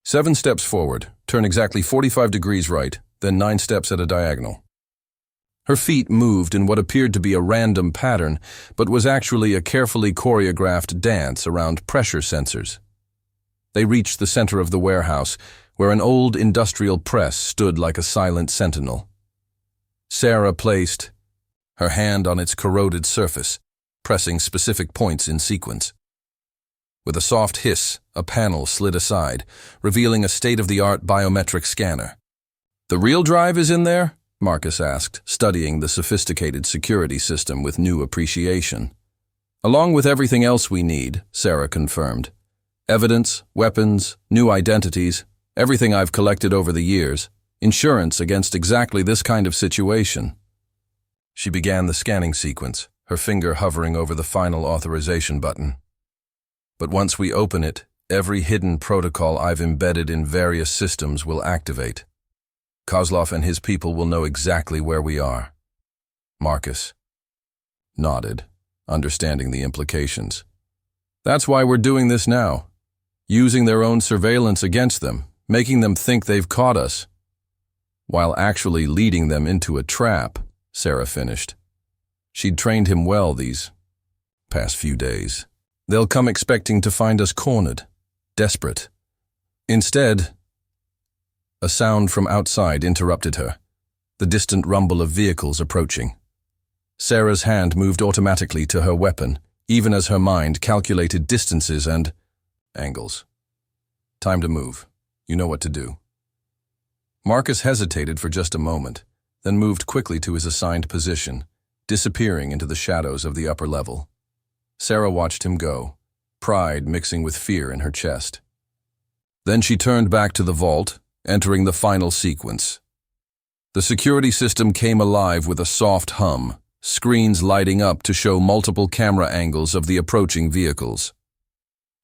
7 steps forward, turn exactly 45 degrees right, then 9 steps at a diagonal. Her feet moved in what appeared to be a random pattern, but was actually a carefully choreographed dance around pressure sensors. They reached the center of the warehouse, where an old industrial press stood like a silent sentinel. Sarah placed her hand on its corroded surface, pressing specific points in sequence. With a soft hiss, a panel slid aside, revealing a state-of-the-art biometric scanner. "The real drive is in there?" Marcus asked, studying the sophisticated security system with new appreciation. "Along with everything else we need," Sarah confirmed. "Evidence, weapons, new identities, everything I've collected over the years. Insurance against exactly this kind of situation." She began the scanning sequence, her finger hovering over the final authorization button. "But once we open it, every hidden protocol I've embedded in various systems will activate. Kozlov and his people will know exactly where we are." Marcus nodded, understanding the implications. "That's why we're doing this now. Using their own surveillance against them, making them think they've caught us, while actually leading them into a trap," Sarah finished. She'd trained him well these past few days. "They'll come expecting to find us cornered, desperate. Instead..." A sound from outside interrupted her, the distant rumble of vehicles approaching. Sarah's hand moved automatically to her weapon, even as her mind calculated distances and angles. "Time to move. You know what to do." Marcus hesitated for just a moment, then moved quickly to his assigned position, disappearing into the shadows of the upper level. Sarah watched him go, pride mixing with fear in her chest. Then she turned back to the vault, entering the final sequence. The security system came alive with a soft hum, screens lighting up to show multiple camera angles of the approaching vehicles.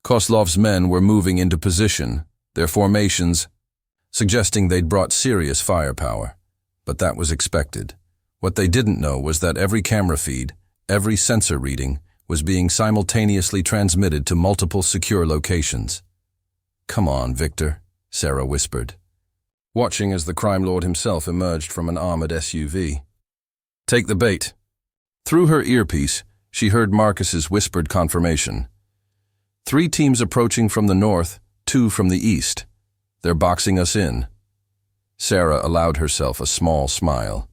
Kozlov's men were moving into position, their formations suggesting they'd brought serious firepower. But that was expected. What they didn't know was that every camera feed, every sensor reading, was being simultaneously transmitted to multiple secure locations. "Come on, Victor," Sarah whispered, watching as the crime lord himself emerged from an armored SUV. "Take the bait." Through her earpiece, she heard Marcus's whispered confirmation. 3 teams approaching from the north, 2 from the east. "They're boxing us in." Sarah allowed herself a small smile.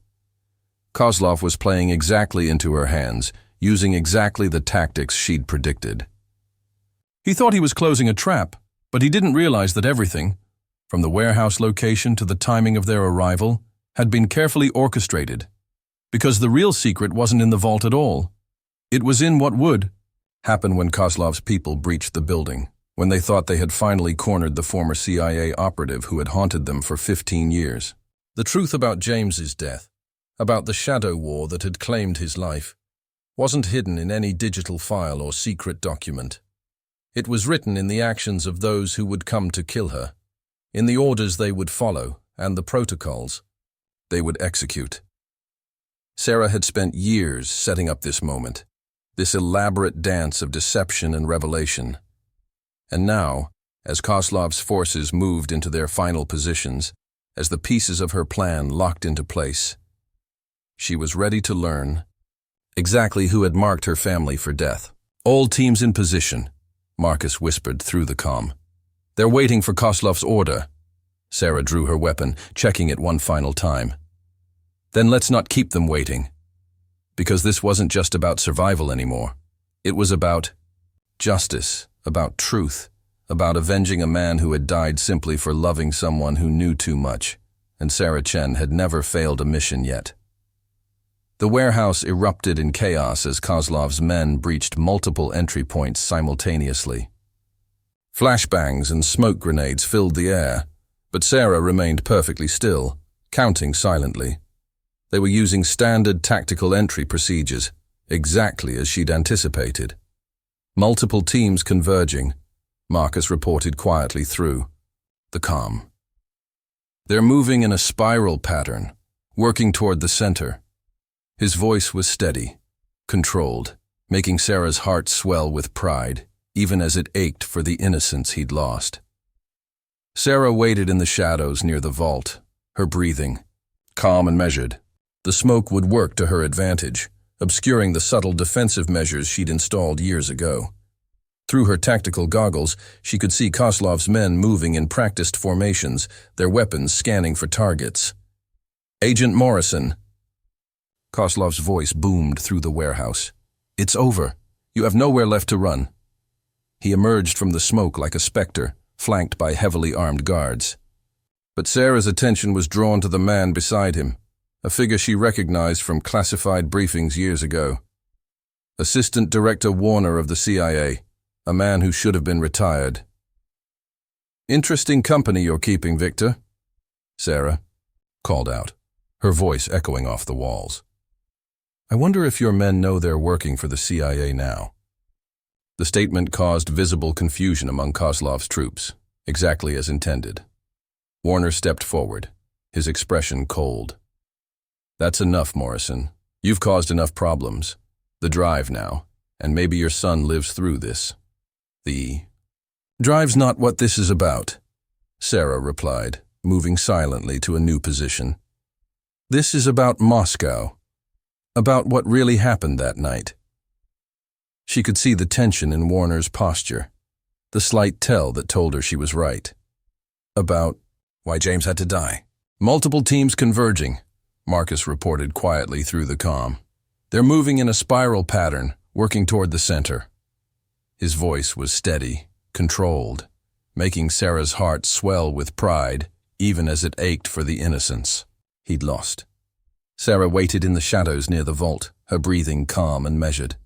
Kozlov was playing exactly into her hands, using exactly the tactics she'd predicted. He thought he was closing a trap, but he didn't realize that everything, from the warehouse location to the timing of their arrival, had been carefully orchestrated. Because the real secret wasn't in the vault at all. It was in what would happen when Kozlov's people breached the building, when they thought they had finally cornered the former CIA operative who had haunted them for 15 years. The truth about James's death, about the shadow war that had claimed his life, wasn't hidden in any digital file or secret document. It was written in the actions of those who would come to kill her, in the orders they would follow and the protocols they would execute. Sarah had spent years setting up this moment, this elaborate dance of deception and revelation. And now, as Kozlov's forces moved into their final positions, as the pieces of her plan locked into place, she was ready to learn exactly who had marked her family for death. "All teams in position," Marcus whispered through the comm. "They're waiting for Kozlov's order." Sarah drew her weapon, checking it one final time. "Then let's not keep them waiting." Because this wasn't just about survival anymore. It was about justice, about truth, about avenging a man who had died simply for loving someone who knew too much, and Sarah Chen had never failed a mission yet. The warehouse erupted in chaos as Kozlov's men breached multiple entry points simultaneously. Flashbangs and smoke grenades filled the air, but Sarah remained perfectly still, counting silently. They were using standard tactical entry procedures, exactly as she'd anticipated. Multiple teams converging, Marcus reported quietly through the comm. "They're moving in a spiral pattern, working toward the center." His voice was steady, controlled, making Sarah's heart swell with pride, even as it ached for the innocence he'd lost. Sarah waited in the shadows near the vault, her breathing calm and measured. The smoke would work to her advantage, obscuring the subtle defensive measures she'd installed years ago. Through her tactical goggles, she could see Kozlov's men moving in practiced formations, their weapons scanning for targets. "Agent Morrison." Kozlov's voice boomed through the warehouse. "It's over. You have nowhere left to run." He emerged from the smoke like a specter, flanked by heavily armed guards. But Sarah's attention was drawn to the man beside him, a figure she recognized from classified briefings years ago. Assistant Director Warner of the CIA, a man who should have been retired. "Interesting company you're keeping, Victor," Sarah called out, her voice echoing off the walls. "I wonder if your men know they're working for the CIA now." The statement caused visible confusion among Kozlov's troops, exactly as intended. Warner stepped forward, his expression cold. "That's enough, Morrison. You've caused enough problems. The drive now, and maybe your son lives through this." "The drive's not what this is about," Sarah replied, moving silently to a new position. "This is about Moscow, about what really happened that night." She could see the tension in Warner's posture, the slight tell that told her she was right. "About why James had to die." "Multiple teams converging," Marcus reported quietly through the comm. "They're moving in a spiral pattern, working toward the center." His voice was steady, controlled, making Sarah's heart swell with pride, even as it ached for the innocence he'd lost. Sarah waited in the shadows near the vault, her breathing calm and measured.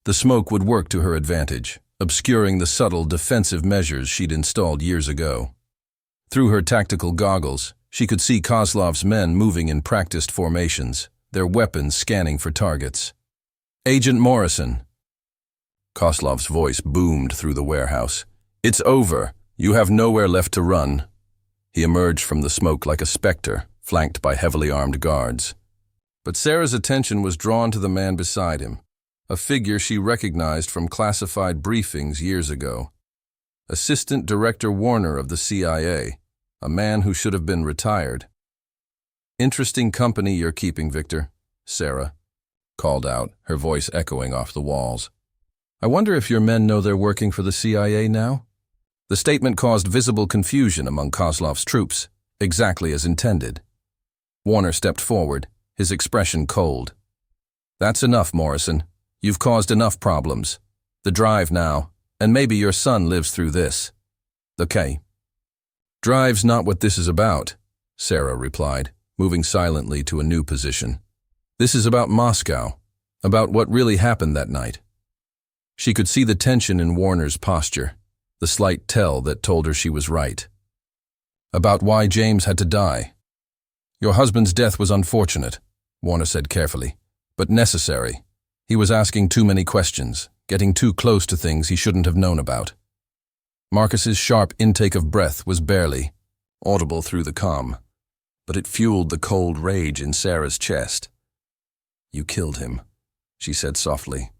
The smoke would work to her advantage, obscuring the subtle defensive measures she'd installed years ago. Through her tactical goggles, she could see Kozlov's men moving in practiced formations, their weapons scanning for targets. "Agent Morrison." Kozlov's voice boomed through the warehouse. "It's over. You have nowhere left to run." He emerged from the smoke like a specter, flanked by heavily armed guards. But Sarah's attention was drawn to the man beside him, a figure she recognized from classified briefings years ago. Assistant Director Warner of the CIA, a man who should have been retired. "Interesting company you're keeping, Victor," Sarah called out, her voice echoing off the walls. "I wonder if your men know they're working for the CIA now?" The statement caused visible confusion among Kozlov's troops, exactly as intended. Warner stepped forward, his expression cold. "That's enough, Morrison. You've caused enough problems. The drive now, and maybe your son lives through this." "Okay." "Drive's not what this is about," Sarah replied, moving silently to a new position. "This is about Moscow, about what really happened that night." She could see the tension in Warner's posture, the slight tell that told her she was right. "About why James had to die." "Your husband's death was unfortunate," Warner said carefully, "but necessary. He was asking too many questions, getting too close to things he shouldn't have known about." Marcus's sharp intake of breath was barely audible through the comm, but it fueled the cold rage in Sarah's chest. "You killed him," she said softly.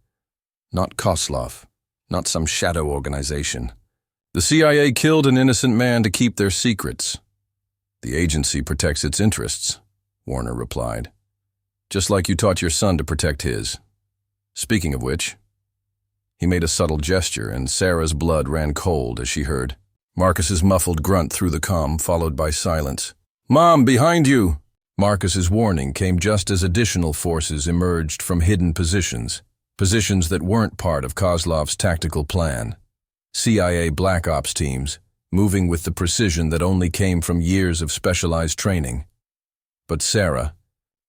"Not Kozlov, not some shadow organization. The CIA killed an innocent man to keep their secrets. The agency protects its interests," Warner replied. "Just like you taught your son to protect his. Speaking of which," he made a subtle gesture, and Sarah's blood ran cold as she heard Marcus's muffled grunt through the comm, followed by silence. "Mom, behind you!" Marcus's warning came just as additional forces emerged from hidden positions that weren't part of Kozlov's tactical plan. CIA Black Ops teams, moving with the precision that only came from years of specialized training. But Sarah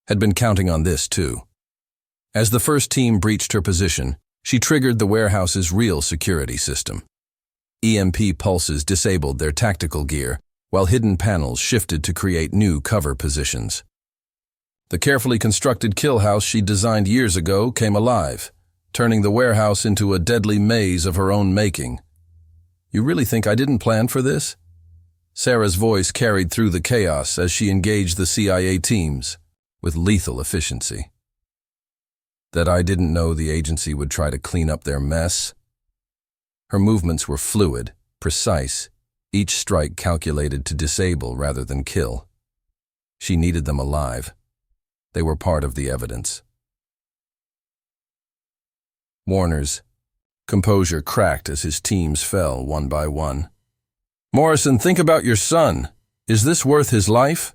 had been counting on this too. As the first team breached her position, she triggered the warehouse's real security system. EMP pulses disabled their tactical gear, while hidden panels shifted to create new cover positions. The carefully constructed kill house she designed years ago came alive, turning the warehouse into a deadly maze of her own making. "You really think I didn't plan for this?" Sarah's voice carried through the chaos as she engaged the CIA teams with lethal efficiency. "That I didn't know the agency would try to clean up their mess?" Her movements were fluid, precise, each strike calculated to disable rather than kill. She needed them alive. They were part of the evidence. Warner's composure cracked as his teams fell one by one. "Morrison, think about your son. Is this worth his life?"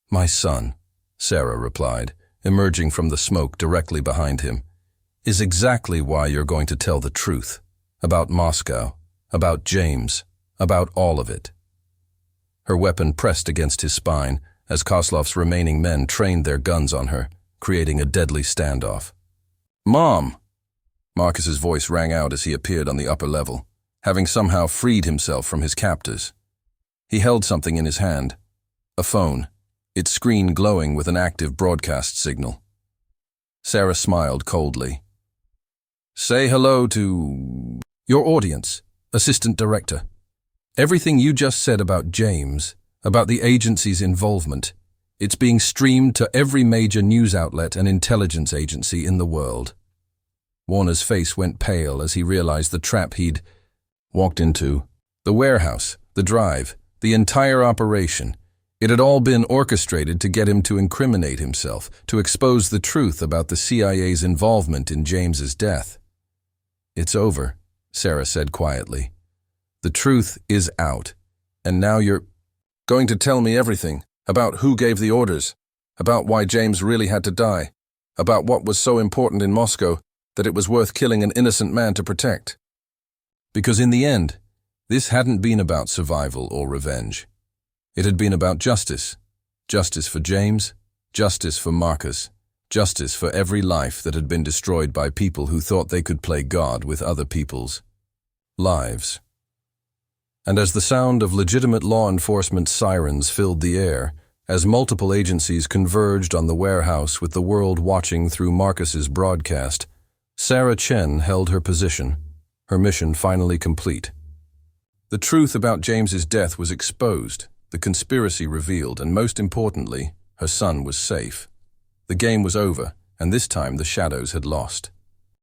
"My son," Sarah replied, emerging from the smoke directly behind him, "is exactly why you're going to tell the truth. About Moscow, about James, about all of it." Her weapon pressed against his spine as Koslov's remaining men trained their guns on her, creating a deadly standoff. "Mom!" Marcus's voice rang out as he appeared on the upper level, having somehow freed himself from his captors. He held something in his hand, a phone, its screen glowing with an active broadcast signal. Sarah smiled coldly. "Say hello to your audience, Assistant Director. Everything you just said about James, about the agency's involvement, it's being streamed to every major news outlet and intelligence agency in the world." Warner's face went pale as he realized the trap he'd walked into. The warehouse, the drive, the entire operation. It had all been orchestrated to get him to incriminate himself, to expose the truth about the CIA's involvement in James's death. "It's over," Sarah said quietly. "The truth is out, and now you're going to tell me everything about who gave the orders, about why James really had to die, about what was so important in Moscow that it was worth killing an innocent man to protect." Because in the end, this hadn't been about survival or revenge. It had been about justice. Justice for James, justice for Marcus, justice for every life that had been destroyed by people who thought they could play God with other people's lives. And as the sound of legitimate law enforcement sirens filled the air, as multiple agencies converged on the warehouse with the world watching through Marcus's broadcast, Sarah Chen held her position, her mission finally complete. The truth about James's death was exposed, the conspiracy revealed, and most importantly, her son was safe. The game was over, and this time the shadows had lost.